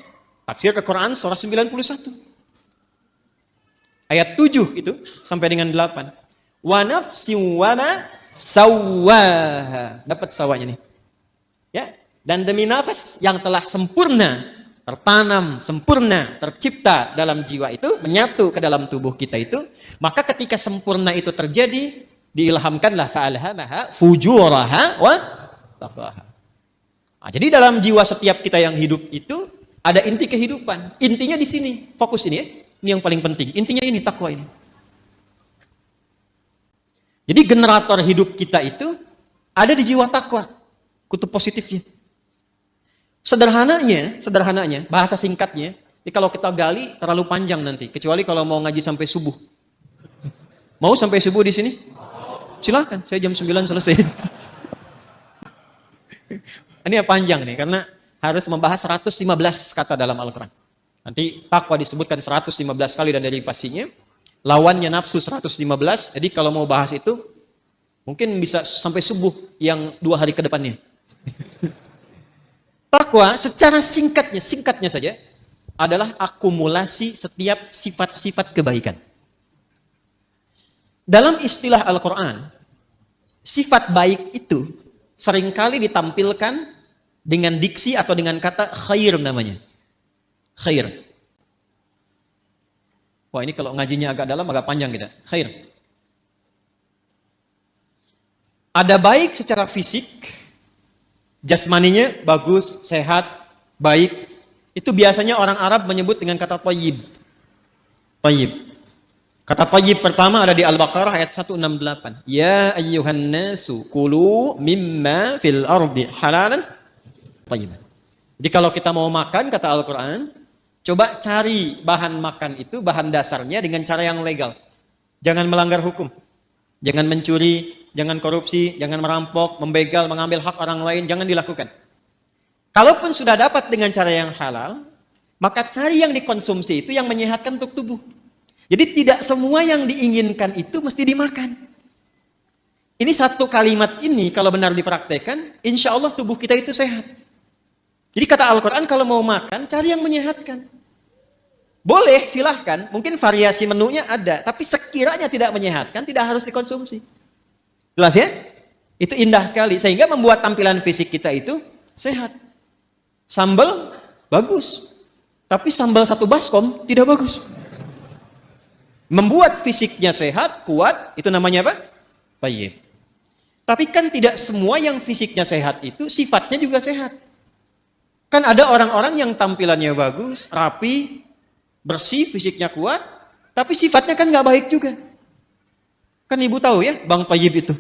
Tafsir ke Quran surah 91. Ayat 7 itu sampai dengan 8. Wa nafsin wa ma sawwaha. Dapat sawanya nih. Ya, dan demi nafas yang telah sempurna, tertanam, sempurna, tercipta dalam jiwa itu, menyatu ke dalam tubuh kita itu, maka ketika sempurna itu terjadi, diilhamkanlah fa'alhamaha fujuraha wa taqwaha. Nah, jadi dalam jiwa setiap kita yang hidup itu ada inti kehidupan. Intinya di sini, fokus ini ya. Ini yang paling penting. Intinya ini, takwa ini. Jadi generator hidup kita itu ada di jiwa takwa. Kutub positifnya. Sederhananya, bahasa singkatnya, Jadi kalau kita gali terlalu panjang nanti, kecuali kalau mau ngaji sampai subuh. Mau sampai subuh di sini? Silakan, saya jam 9 selesai. Ini panjang nih, karena harus membahas 115 kata dalam Al-Quran. Nanti takwa disebutkan 115 kali dan derivasinya. Lawannya nafsu 115, jadi kalau mau bahas itu, mungkin bisa sampai subuh yang 2 hari ke depannya. Takwa secara singkatnya saja, adalah akumulasi setiap sifat-sifat kebaikan. Dalam istilah Al-Quran, sifat baik itu seringkali ditampilkan dengan diksi atau dengan kata khair namanya. Khair. Wah, ini kalau ngajinya agak dalam, agak panjang kita. Khair. Ada baik secara fisik, jasmaninya bagus, sehat, baik. Itu biasanya orang Arab menyebut dengan kata thayyib. Thayyib. Kata thayyib pertama ada di Al-Baqarah ayat 168. Ya ayyuhan nasu kulu mimma fil ardi halalan thayyiban. Jadi kalau kita mau makan, kata Al-Quran, coba cari bahan makan itu, bahan dasarnya dengan cara yang legal. Jangan melanggar hukum. Jangan mencuri, jangan korupsi, jangan merampok, membegal, mengambil hak orang lain, jangan dilakukan. Kalaupun sudah dapat dengan cara yang halal, maka cari yang dikonsumsi itu yang menyehatkan untuk tubuh. Jadi tidak semua yang diinginkan itu mesti dimakan. Ini satu kalimat ini kalau benar dipraktekkan, insya Allah tubuh kita itu sehat. Jadi kata Al-Quran kalau mau makan, cari yang menyehatkan. Boleh, silahkan. Mungkin variasi menunya ada, tapi sekiranya tidak menyehatkan, tidak harus dikonsumsi. Jelas ya? Itu indah sekali, sehingga membuat tampilan fisik kita itu sehat. Sambal bagus, tapi sambal satu baskom tidak bagus. Membuat fisiknya sehat, kuat, itu namanya apa? Thayyib. Tapi kan tidak semua yang fisiknya sehat itu sifatnya juga sehat. Kan ada orang-orang yang tampilannya bagus, rapi, bersih, fisiknya kuat, tapi sifatnya kan nggak baik juga. Kan ibu tahu ya, Bang Thayyib itu.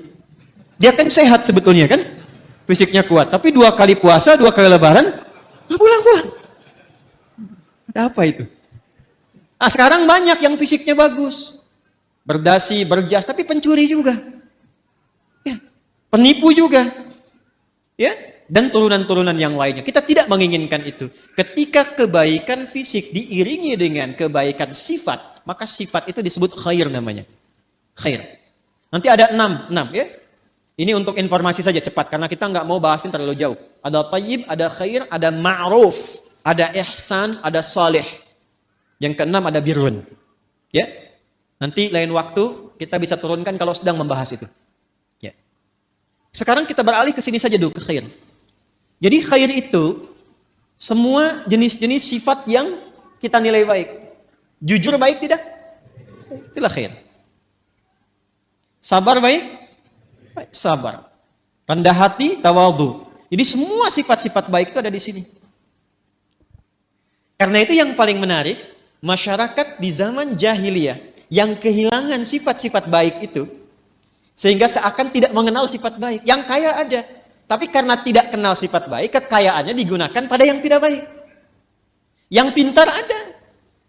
Dia kan sehat sebetulnya kan, fisiknya kuat, tapi 2 kali puasa, 2 kali lebaran, pulang-pulang. Ada apa itu? Nah, sekarang banyak yang fisiknya bagus, berdasi, berjas, tapi pencuri juga, ya, penipu juga, ya, dan turunan-turunan yang lainnya. Kita tidak menginginkan itu. Ketika kebaikan fisik diiringi dengan kebaikan sifat, maka sifat itu disebut khair namanya. Khair. Nanti ada 6 ya. Ini untuk informasi saja cepat, karena kita nggak mau bahasin terlalu jauh. Ada thayyib, ada khair, ada ma'ruf, ada ihsan, ada salih. Yang ke-6 ada birrun. Ya. Nanti lain waktu kita bisa turunkan kalau sedang membahas itu. Ya. Sekarang kita beralih ke sini saja dulu, ke khair. Jadi khair itu semua jenis-jenis sifat yang kita nilai baik. Jujur baik tidak? Itulah khair. Sabar baik? Baik, sabar. Rendah hati, tawadhu. Jadi semua sifat-sifat baik itu ada di sini. Karena itu yang paling menarik, masyarakat di zaman jahiliyah yang kehilangan sifat-sifat baik itu, sehingga seakan tidak mengenal sifat baik. Yang kaya ada, tapi karena tidak kenal sifat baik, kekayaannya digunakan pada yang tidak baik. Yang pintar ada,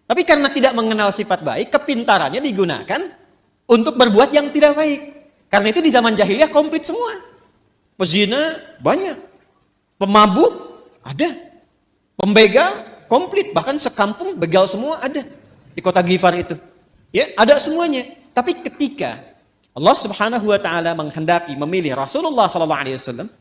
tapi karena tidak mengenal sifat baik, kepintarannya digunakan untuk berbuat yang tidak baik. Karena itu di zaman jahiliyah komplit semua. Pezina banyak, pemabuk ada, pembegal komplit, bahkan sekampung begal semua ada di kota Ghifar itu. Ya, ada semuanya. Tapi ketika Allah Subhanahu wa taala menghendaki memilih Rasulullah sallallahu alaihi wasallam,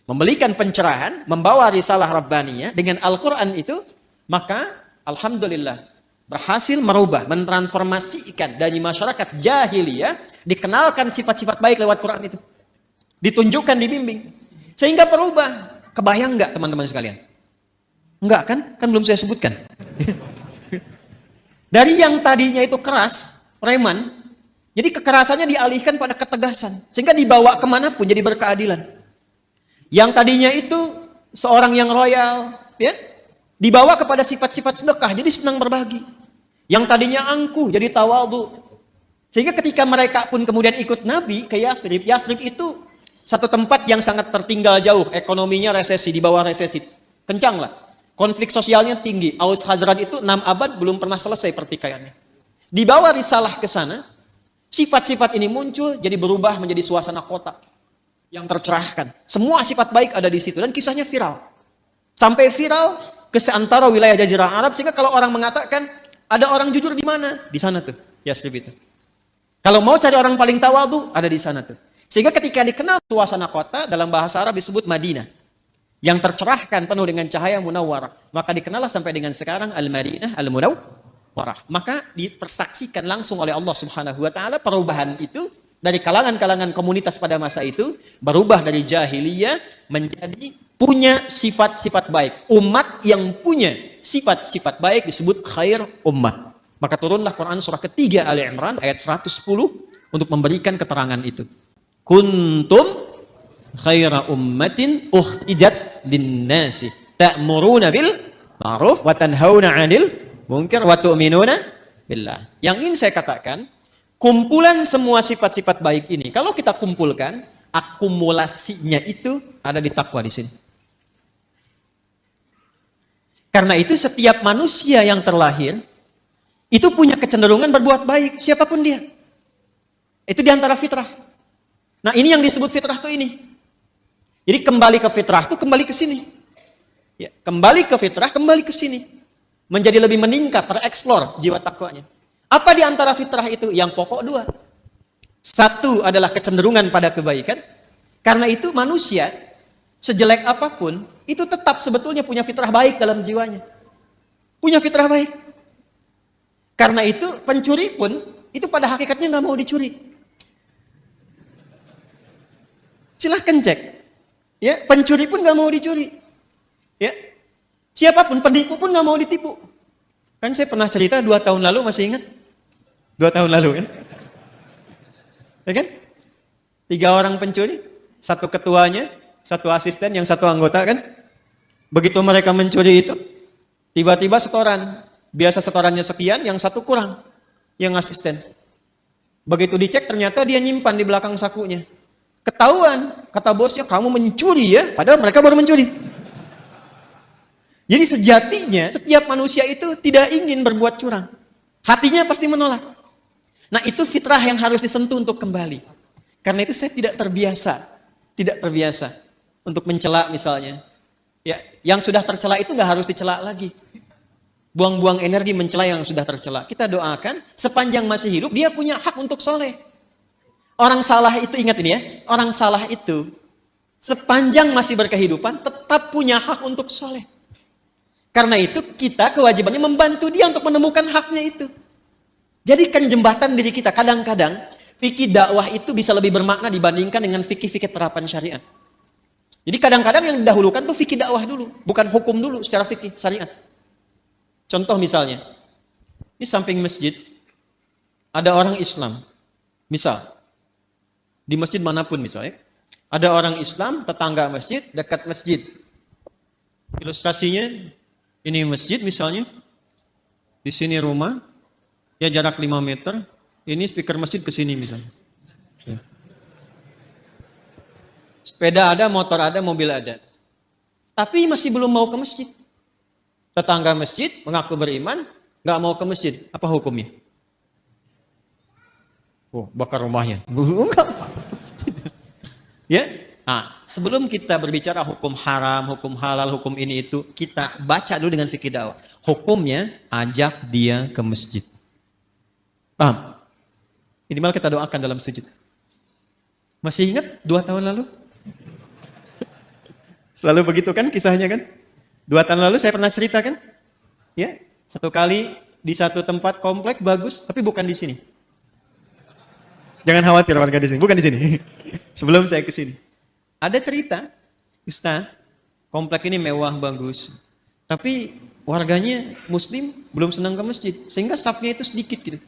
memberikan pencerahan, membawa risalah rabbaniyah dengan Al-Qur'an itu, maka alhamdulillah berhasil merubah, mentransformasikan dari masyarakat jahiliyah, dikenalkan sifat-sifat baik lewat Quran itu. Ditunjukkan, dibimbing. Sehingga berubah. Kebayang enggak teman-teman sekalian? Enggak kan? Kan belum saya sebutkan. Dari yang tadinya itu keras, preman, jadi kekerasannya dialihkan pada ketegasan. Sehingga dibawa kemanapun jadi berkeadilan. Yang tadinya itu seorang yang royal, ya, dibawa kepada sifat-sifat sedekah, jadi senang berbagi. Yang tadinya angkuh, jadi tawadhu. Sehingga ketika mereka pun kemudian ikut Nabi ke Yathrib, Yathrib itu satu tempat yang sangat tertinggal jauh, ekonominya resesi, di bawah resesi. Kencang lah. Konflik sosialnya tinggi. Aus Khazraj itu 6 abad belum pernah selesai pertikaiannya. Dibawa risalah ke sana, sifat-sifat ini muncul, jadi berubah menjadi suasana kota yang tercerahkan. Semua sifat baik ada di situ dan kisahnya viral. Sampai viral ke seantara wilayah Jazirah Arab, sehingga kalau orang mengatakan ada orang jujur di mana? Di sana tuh, Yasrib itu. Kalau mau cari orang paling tawadu, ada di sana tuh. Sehingga ketika dikenal suasana kota, dalam bahasa Arab disebut Madinah, yang tercerahkan penuh dengan cahaya munawwarah. Maka dikenallah sampai dengan sekarang Al-Madinah Al-Munawwarah. Maka dipersaksikan langsung oleh Allah Subhanahu wa taala perubahan itu dari kalangan-kalangan komunitas pada masa itu, berubah dari jahiliyah menjadi punya sifat-sifat baik. Umat yang punya sifat-sifat baik disebut khair ummah. Maka turunlah Quran surah ketiga Ali Imran ayat 110 untuk memberikan keterangan itu. Kuntum khaira ummatin ukhrijat linnasi ta'muruna bil ma'ruf wa tanhauna 'anil munkar wa tu'minuna billah. Yang ingin saya katakan, kumpulan semua sifat-sifat baik ini kalau kita kumpulkan, akumulasinya itu ada di takwa di sini. Karena itu setiap manusia yang terlahir itu punya kecenderungan berbuat baik, siapapun dia. Itu diantara fitrah. Nah, ini yang disebut fitrah tuh ini. Jadi kembali ke fitrah itu kembali ke sini. Ya, kembali ke fitrah, kembali ke sini. Menjadi lebih meningkat, tereksplor jiwa takwanya. Apa di antara fitrah itu? Yang pokok dua. Satu adalah kecenderungan pada kebaikan. Karena itu manusia, sejelek apapun, itu tetap sebetulnya punya fitrah baik dalam jiwanya. Punya fitrah baik. Karena itu pencuri pun, itu pada hakikatnya nggak mau dicuri. Silahkan cek. Ya, pencuri pun nggak mau dicuri. Ya, siapapun penipu pun nggak mau ditipu. Kan saya pernah cerita 2 tahun lalu, masih ingat? 2 tahun lalu kan? Ya kan? 3 orang pencuri, 1 ketuanya, 1 asisten, yang 1 anggota kan? Begitu mereka mencuri itu, tiba-tiba setoran. Biasa setorannya sekian, yang 1 kurang, yang asisten. Begitu dicek ternyata dia nyimpan di belakang sakunya. Ketahuan, kata bosnya, kamu mencuri ya, padahal mereka baru mencuri. Jadi sejatinya setiap manusia itu tidak ingin berbuat curang. Hatinya pasti menolak. Nah, itu fitrah yang harus disentuh untuk kembali. Karena itu saya tidak terbiasa untuk mencela misalnya. Ya, yang sudah tercela itu nggak harus dicela lagi. Buang-buang energi mencela yang sudah tercela. Kita doakan sepanjang masih hidup dia punya hak untuk soleh. Orang salah itu, ingat ini ya, orang salah itu sepanjang masih berkehidupan tetap punya hak untuk soleh. Karena itu kita kewajibannya membantu dia untuk menemukan haknya itu. Jadikan jembatan diri kita. Kadang-kadang fikih dakwah itu bisa lebih bermakna dibandingkan dengan fikih-fikih terapan syariat. Jadi kadang-kadang yang didahulukan tuh fikih dakwah dulu, bukan hukum dulu secara fikih syariat. Contoh misalnya, di samping masjid ada orang Islam. Misal, di masjid manapun misalnya, ada orang Islam, tetangga masjid, dekat masjid. Ilustrasinya, ini masjid misalnya, di sini rumah, ya jarak 5 meter, ini speaker masjid ke sini misalnya. Ya. Sepeda ada, motor ada, mobil ada. Tapi masih belum mau ke masjid. Tetangga masjid mengaku beriman, nggak mau ke masjid. Apa hukumnya? Oh, bakar rumahnya. Ya. Nah, sebelum kita berbicara hukum haram, hukum halal, hukum ini itu, kita baca dulu dengan fikih dakwah. Hukumnya, ajak dia ke masjid. Paham? Minimal kita doakan dalam sujud. Masih ingat 2 tahun lalu? Selalu begitu kan kisahnya kan? 2 tahun lalu saya pernah cerita kan? Ya, 1 kali di satu tempat komplek bagus, tapi bukan di sini. Jangan khawatir warga di sini, bukan di sini. Sebelum saya ke sini. Ada cerita, Ustaz, komplek ini mewah bagus. Tapi warganya muslim belum senang ke masjid, sehingga safnya itu sedikit gitu.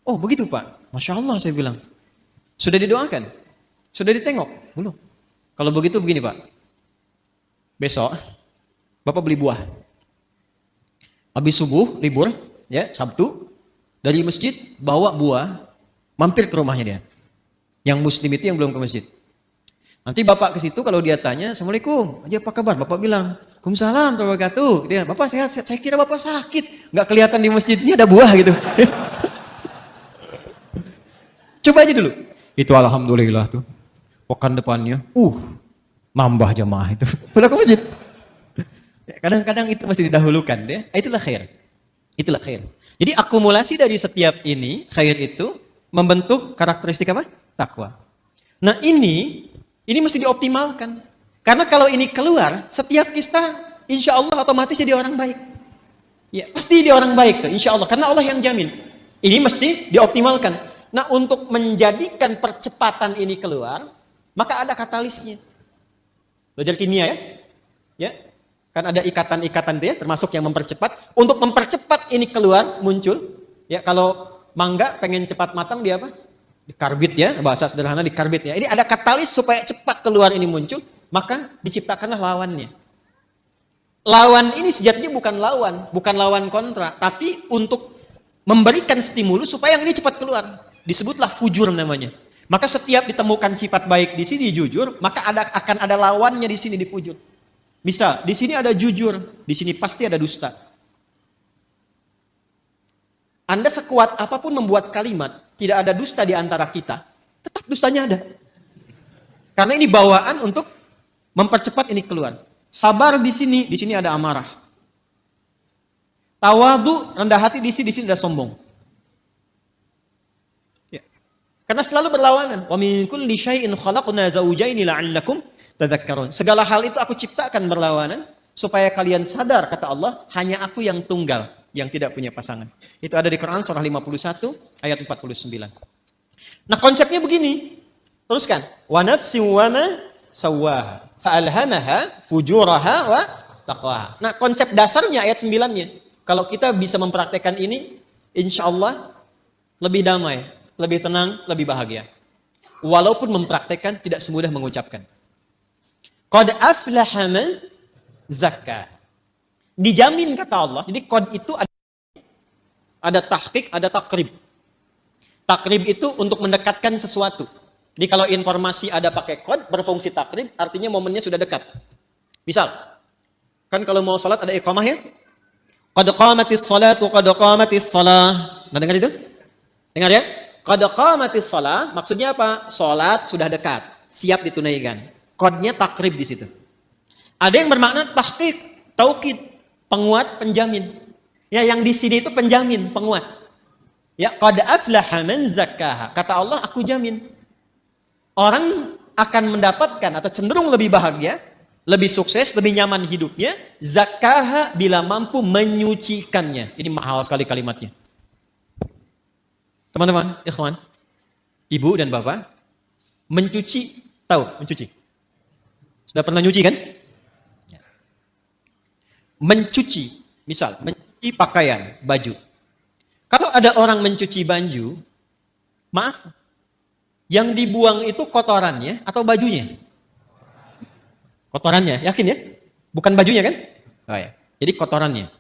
Oh, begitu Pak. Masya Allah saya bilang. Sudah didoakan? Sudah ditengok? Belum. Kalau begitu begini Pak. Besok Bapak beli buah. Habis subuh, libur, ya, Sabtu, dari masjid, bawa buah, mampir ke rumahnya dia. Yang muslim itu yang belum ke masjid. Nanti Bapak ke situ, kalau dia tanya, Assalamualaikum, aja apa kabar? Bapak bilang, Waalaikumsalam warahmatullahi wabarakatuh. Dia, Bapak sehat, sehat. Saya kira Bapak sakit. Nggak kelihatan di masjidnya ada buah gitu. Coba aja dulu. Itu alhamdulillah tuh. Pekan depannya, nambah jamaah itu. Udah ke masjid. Kadang-kadang itu masih didahulukan deh. Itulah khair. Itulah khair. Jadi akumulasi dari setiap ini, khair itu membentuk karakteristik apa? Takwa. Nah ini mesti dioptimalkan. Karena kalau ini keluar, setiap kita insya Allah otomatis jadi orang baik. Ya, pasti dia orang baik tuh, insya Allah. Karena Allah yang jamin. Ini mesti dioptimalkan. Nah untuk menjadikan percepatan ini keluar, maka ada katalisnya. Belajar kimia ya? Ya, kan ada ikatan-ikatan itu ya, termasuk yang mempercepat. Untuk mempercepat ini keluar, muncul. Ya, kalau mangga pengen cepat matang dia apa? Dikarbit ya, bahasa sederhana dikarbit ya. Ini ada katalis supaya cepat keluar ini muncul, maka diciptakanlah lawannya. Lawan ini sejatinya bukan lawan kontra, tapi untuk memberikan stimulus supaya yang ini cepat keluar. Disebutlah fujur namanya. Maka setiap ditemukan sifat baik di sini jujur, maka akan ada lawannya di sini di fujur. Misal, di sini ada jujur, di sini pasti ada dusta. Anda sekuat apapun membuat kalimat, tidak ada dusta di antara kita, tetap dustanya ada. Karena ini bawaan untuk mempercepat ini keluar. Sabar di sini ada amarah. Tawadu, rendah hati di sini ada sombong. Ya. Karena selalu berlawanan. Wa min kulli syai'in khalaqna zawjaini la'allakum tadhakkarun. Segala hal itu aku ciptakan berlawanan supaya kalian sadar, kata Allah, hanya aku yang tunggal, yang tidak punya pasangan. Itu ada di Quran surah 51 ayat 49. Nah, konsepnya begini. Teruskan. Wa nafsin wa ma sawwaha fa'alhamaha fujuraha wa taqwaha. Nah, konsep dasarnya ayat 9-nya. Kalau kita bisa mempraktekkan ini, insya Allah lebih damai, lebih tenang, lebih bahagia. Walaupun mempraktekkan tidak semudah mengucapkan. Qad aflaha man zakka. Dijamin kata Allah. Jadi qad itu ada tahqiq, ada takrib. Takrib itu untuk mendekatkan sesuatu. Jadi kalau informasi ada pakai qad berfungsi takrib, artinya momennya sudah dekat. Misal, kan kalau mau salat ada iqamah ya? Qad qamatis salatu, qad qamatis salah. Nah, dengar itu? Dengar ya? Qad qamatis salah, maksudnya apa? Salat sudah dekat, siap ditunaikan. Qadnya takrib di situ. Ada yang bermakna tahqiq, taukid, penguat, penjamin. Ya, yang di sini itu penjamin, penguat. Ya, qad aflaha man zakkaha. Kata Allah, aku jamin. Orang akan mendapatkan atau cenderung lebih bahagia, lebih sukses, lebih nyaman hidupnya, zakkaha bila mampu menyucikannya. Ini mahal sekali kalimatnya. Teman-teman, ikhwan, ibu dan bapak, mencuci, tahu mencuci? Sudah pernah nyuci kan? Mencuci, misal, mencuci pakaian, baju. Kalau ada orang mencuci baju, maaf, yang dibuang itu kotorannya atau bajunya? Kotorannya, yakin ya? Bukan bajunya kan? Oh ya. Jadi kotorannya.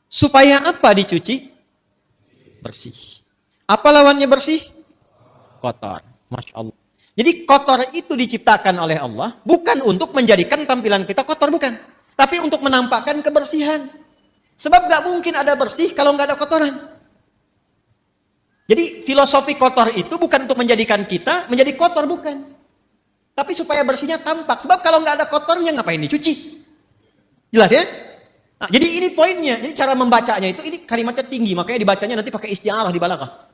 Supaya apa dicuci? Bersih. Apa lawannya bersih? Kotor. Masya Allah. Jadi kotor itu diciptakan oleh Allah bukan untuk menjadikan tampilan kita kotor, bukan. Tapi untuk menampakkan kebersihan. Sebab gak mungkin ada bersih kalau gak ada kotoran. Jadi filosofi kotor itu bukan untuk menjadikan kita menjadi kotor, bukan. Tapi supaya bersihnya tampak. Sebab kalau nggak ada kotornya ngapain dicuci? Jelas ya? Nah, jadi ini poinnya. Jadi cara membacanya itu, ini kalimatnya tinggi. Makanya dibacanya nanti pakai isti'arah di balaghah.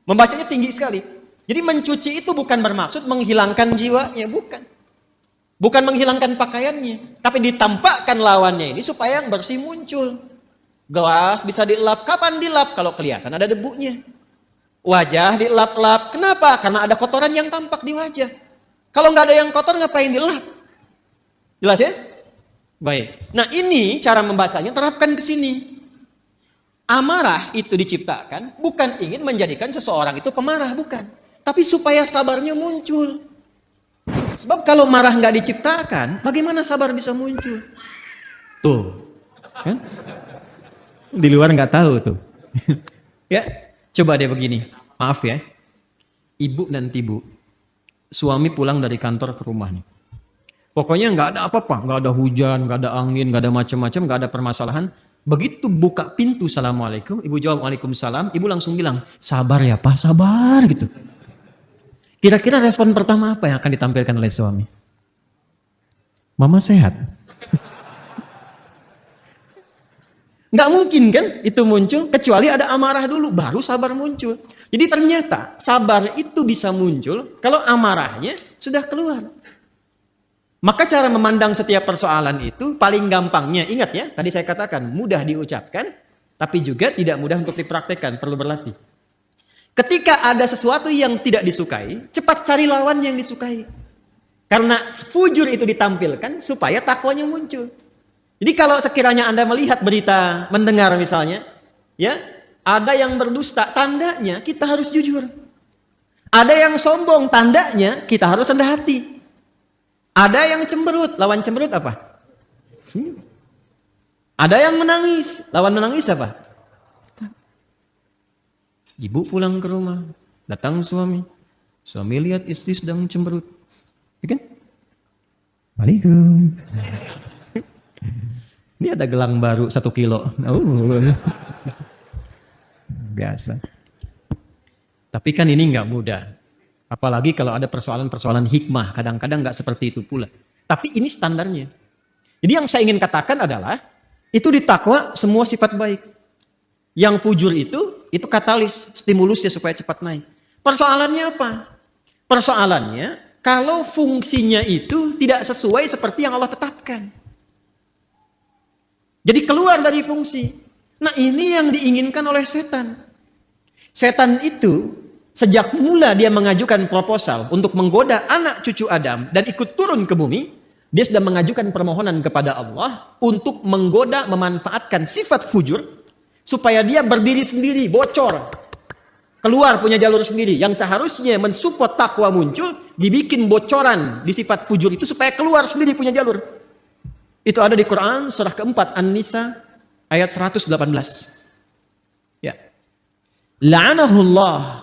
Membacanya tinggi sekali. Jadi mencuci itu bukan bermaksud menghilangkan jiwanya. Bukan. Bukan menghilangkan pakaiannya. Tapi ditampakkan lawannya ini supaya yang bersih muncul. Gelas bisa dilap. Kapan dilap? Kalau kelihatan ada debunya. Wajah dilap-lap. Kenapa? Karena ada kotoran yang tampak di wajah. Kalau nggak ada yang kotor, ngapain dilap? Jelas ya? Baik. Nah ini cara membacanya, terapkan ke sini. Amarah itu diciptakan bukan ingin menjadikan seseorang itu pemarah, bukan. Tapi supaya sabarnya muncul. Sebab kalau marah nggak diciptakan, bagaimana sabar bisa muncul? Tuh. Kan? Di luar nggak tahu tuh. Ya. Coba deh begini, maaf ya, ibu dan ibu, suami pulang dari kantor ke rumah nih. Pokoknya nggak ada apa-apa, nggak ada hujan, nggak ada angin, nggak ada macam-macam, nggak ada permasalahan. Begitu buka pintu, assalamualaikum, ibu jawab waalaikumsalam, ibu langsung bilang, sabar ya pak, sabar gitu. Kira-kira respon pertama apa yang akan ditampilkan oleh suami? Mama sehat. Nggak mungkin kan itu muncul, kecuali ada amarah dulu, baru sabar muncul. Jadi ternyata sabar itu bisa muncul kalau amarahnya sudah keluar. Maka cara memandang setiap persoalan itu paling gampangnya, ingat ya, tadi saya katakan mudah diucapkan, tapi juga tidak mudah untuk dipraktekkan, perlu berlatih. Ketika ada sesuatu yang tidak disukai, cepat cari lawan yang disukai. Karena fujur itu ditampilkan supaya takwanya muncul. Jadi kalau sekiranya Anda melihat berita, mendengar misalnya, ya, ada yang berdusta, tandanya kita harus jujur. Ada yang sombong, tandanya kita harus rendah hati. Ada yang cemberut, lawan cemberut apa? Senyum. Ada yang menangis, lawan menangis apa? Ibu pulang ke rumah, datang suami. Suami lihat istri sedang cemberut. Ya kan? Waalaikum. Ini ada gelang baru 1 kilo. Biasa. Tapi kan ini nggak mudah. Apalagi kalau ada persoalan-persoalan hikmah. Kadang-kadang nggak seperti itu pula. Tapi ini standarnya. Jadi yang saya ingin katakan adalah, itu di takwa semua sifat baik. Yang fujur itu katalis, stimulusnya supaya cepat naik. Persoalannya apa? Persoalannya, kalau fungsinya itu tidak sesuai seperti yang Allah tetapkan. Jadi keluar dari fungsi. Nah ini yang diinginkan oleh setan. Setan itu sejak mula dia mengajukan proposal untuk menggoda anak cucu Adam dan ikut turun ke bumi, dia sudah mengajukan permohonan kepada Allah untuk menggoda, memanfaatkan sifat fujur supaya dia berdiri sendiri, bocor. Keluar punya jalur sendiri. Yang seharusnya mensupport takwa muncul, dibikin bocoran di sifat fujur itu supaya keluar sendiri punya jalur. Itu ada di Quran surah keempat An-Nisa ayat 118. Ya. La'anahullah.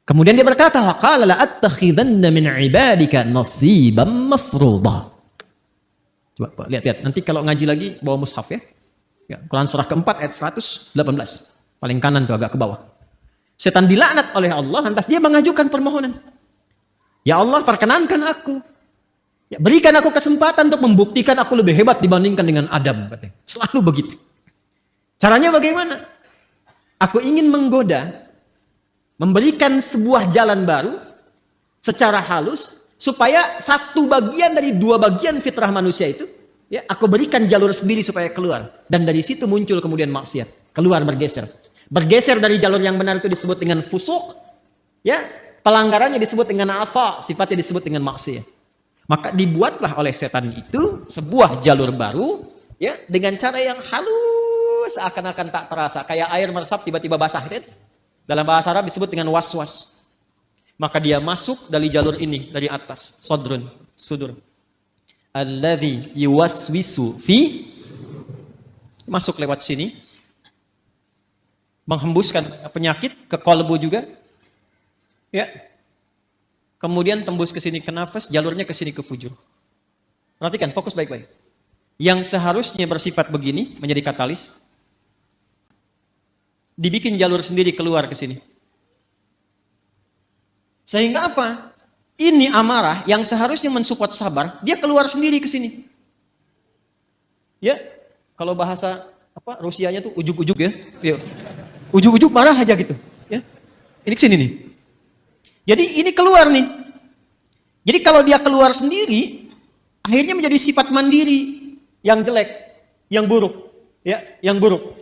Kemudian dia berkata, wa qala la attakhidanna min ibadika nasiban mafruḍa. Coba lihat. Nanti kalau ngaji lagi bawa mushaf ya. Ya, Quran surah keempat ayat 118. Paling kanan tuh agak ke bawah. Setan dilaknat oleh Allah, lantas dia mengajukan permohonan. Ya Allah, perkenankan aku. Ya, berikan aku kesempatan untuk membuktikan aku lebih hebat dibandingkan dengan Adam. Katanya. Selalu begitu. Caranya bagaimana? Aku ingin menggoda, memberikan sebuah jalan baru secara halus, supaya satu bagian dari 2 bagian fitrah manusia itu, ya, aku berikan jalur sendiri supaya keluar. Dan dari situ muncul kemudian maksiat. Keluar bergeser. Bergeser dari jalur yang benar itu disebut dengan fusuk. Ya, pelanggarannya disebut dengan asa, sifatnya disebut dengan maksiat. Maka dibuatlah oleh setan itu sebuah jalur baru, ya, dengan cara yang halus, seakan-akan tak terasa, kayak air meresap tiba-tiba basah, kan? Dalam bahasa Arab disebut dengan was-was. Maka dia masuk dari jalur ini dari atas, sodrun, sudur. Alladzi yuwaswisu fi, masuk lewat sini, menghembuskan penyakit ke kolbu juga, ya. Kemudian tembus ke sini ke nafas, jalurnya ke sini ke fujur. Perhatikan, fokus baik-baik. Yang seharusnya bersifat begini, menjadi katalis, dibikin jalur sendiri keluar ke sini. Sehingga apa? Ini amarah yang seharusnya mensupport sabar, dia keluar sendiri ke sini. Ya, kalau bahasa apa Rusianya tuh ujuk-ujuk ya. Ya. Ujuk-ujuk marah aja gitu, ya. Ini ke sini nih. Jadi ini keluar nih. Jadi kalau dia keluar sendiri, akhirnya menjadi sifat mandiri yang jelek, yang buruk, ya, yang buruk.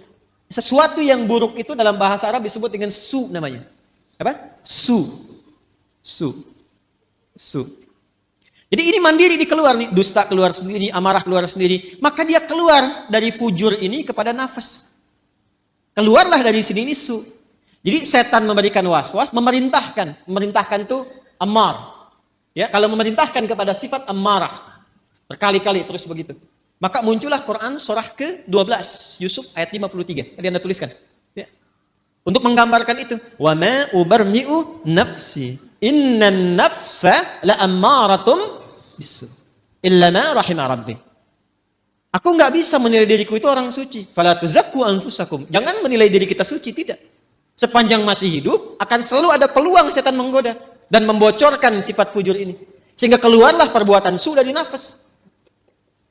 Sesuatu yang buruk itu dalam bahasa Arab disebut dengan su namanya. Apa? Su. Jadi ini mandiri dikeluar nih, dusta keluar sendiri, amarah keluar sendiri. Maka dia keluar dari fujur ini kepada nafas. Keluarlah dari sini ini su. Jadi setan memberikan was-was, memerintahkan itu ammar. Ya, kalau memerintahkan kepada sifat ammarah, berkali-kali terus begitu. Maka muncullah Quran surah ke-12, Yusuf ayat 53. Tadi Anda tuliskan. Ya. Untuk menggambarkan itu, wa ma ubarni'u nafsi, innan nafsa la ammaratum bisu. illa ma rahima rabbi. Aku nggak bisa menilai diriku itu orang suci. Fala tuzakku anfusakum. Jangan menilai diri kita suci, tidak. Sepanjang masih hidup, akan selalu ada peluang setan menggoda dan membocorkan sifat fujur ini. Sehingga keluarlah perbuatan su dari nafas.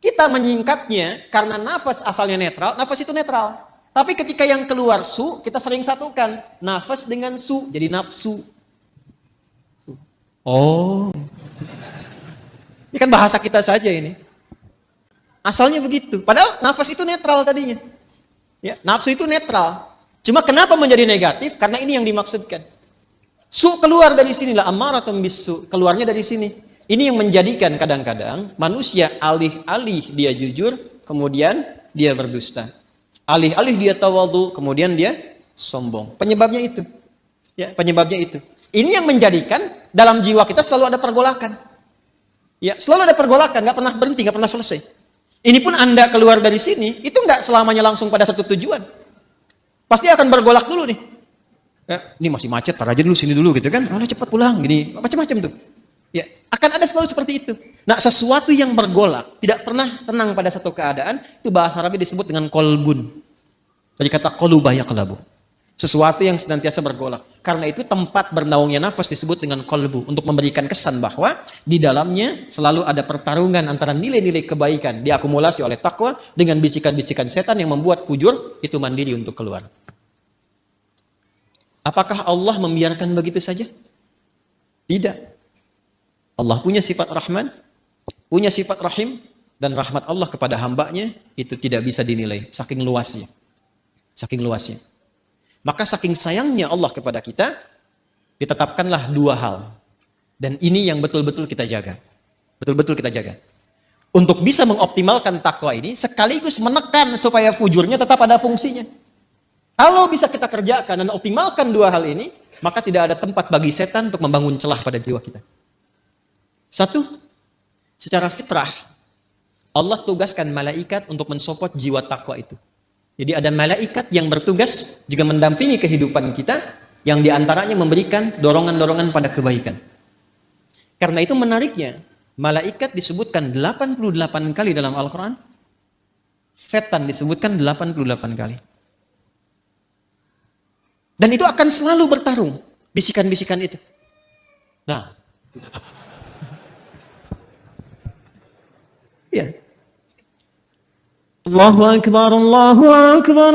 Kita menyingkatnya karena nafas asalnya netral, nafas itu netral. Tapi ketika yang keluar su, kita sering satukan nafas dengan su, jadi nafsu. Oh, ini kan bahasa kita saja ini. Asalnya begitu. Padahal nafas itu netral tadinya. Ya, nafsu itu netral. Cuma kenapa menjadi negatif? Karena ini yang dimaksudkan. Su keluar dari sinilah, ammaratun bisu, keluarnya dari sini. Ini yang menjadikan kadang-kadang manusia alih-alih dia jujur, kemudian dia berdusta. Alih-alih dia tawadhu, kemudian dia sombong. Penyebabnya itu. Ya, penyebabnya itu. Ini yang menjadikan dalam jiwa kita selalu ada pergolakan. Ya, selalu ada pergolakan, nggak pernah berhenti, nggak pernah selesai. Ini pun Anda keluar dari sini, itu nggak selamanya langsung pada satu tujuan. Pasti akan bergolak dulu nih. Ya, ini masih macet, tar aja dulu sini dulu gitu kan. Cepat pulang, gini, macam-macam tuh. Ya, akan ada selalu seperti itu. Nah, sesuatu yang bergolak, tidak pernah tenang pada satu keadaan, itu bahasa Arabnya disebut dengan kolbun. Dari kata kolubah yaqlabu. Sesuatu yang senantiasa bergolak. Karena itu tempat bernaungnya nafas disebut dengan kolbu. Untuk memberikan kesan bahwa di dalamnya selalu ada pertarungan antara nilai-nilai kebaikan diakumulasi oleh takwa dengan bisikan-bisikan setan yang membuat fujur itu mandiri untuk keluar. Apakah Allah membiarkan begitu saja? Tidak. Allah punya sifat Rahman, punya sifat Rahim, dan rahmat Allah kepada hambanya itu tidak bisa dinilai. Saking luasnya. Saking luasnya. Maka saking sayangnya Allah kepada kita, ditetapkanlah dua hal. Dan ini yang betul-betul kita jaga. Betul-betul kita jaga. Untuk bisa mengoptimalkan takwa ini, sekaligus menekan supaya fujurnya tetap ada fungsinya. Kalau bisa kita kerjakan dan optimalkan dua hal ini, maka tidak ada tempat bagi setan untuk membangun celah pada jiwa kita. Satu, secara fitrah, Allah tugaskan malaikat untuk mensupport jiwa takwa itu. Jadi ada malaikat yang bertugas juga mendampingi kehidupan kita, yang diantaranya memberikan dorongan-dorongan pada kebaikan. Karena itu menariknya, malaikat disebutkan 88 kali dalam Al-Quran, setan disebutkan 88 kali. Dan itu akan selalu bertarung, bisikan-bisikan itu. Nah, ya. Allahu Akbar, Allahu Akbar.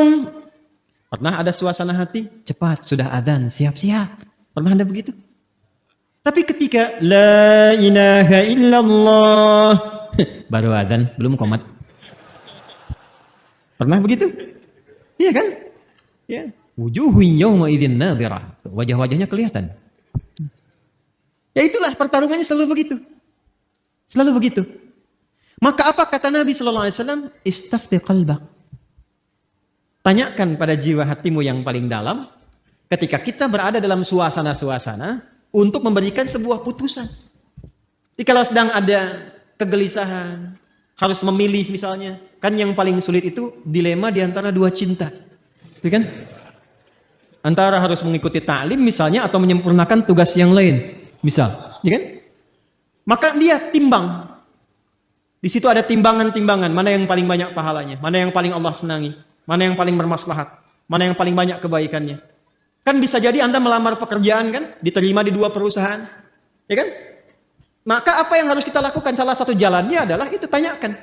Pernah ada suasana hati? Cepat, sudah adzan, siap-siap. Pernah ada begitu? Tapi ketika La ilaha illallah baru adzan, belum qomat. Pernah begitu? Iya kan? Ya. Wujuhu yawma idzin nadhirah. Wajah-wajahnya kelihatan. Ya itulah pertarungannya selalu begitu. Selalu begitu. Maka apa kata Nabi sallallahu alaihi wasallam? Istafti qalbak. Tanyakan pada jiwa hatimu yang paling dalam ketika kita berada dalam suasana-suasana untuk memberikan sebuah putusan. Jadi kalau sedang ada kegelisahan, harus memilih misalnya, kan yang paling sulit itu dilema di antara dua cinta. Gitu kan? Antara harus mengikuti ta'lim misalnya atau menyempurnakan tugas yang lain. Misal, ya kan? Maka dia timbang. Di situ ada timbangan-timbangan, mana yang paling banyak pahalanya, mana yang paling Allah senangi, mana yang paling bermaslahat, mana yang paling banyak kebaikannya. Kan bisa jadi Anda melamar pekerjaan kan, diterima di dua perusahaan, ya kan? Maka apa yang harus kita lakukan? Salah satu jalannya adalah itu tanyakan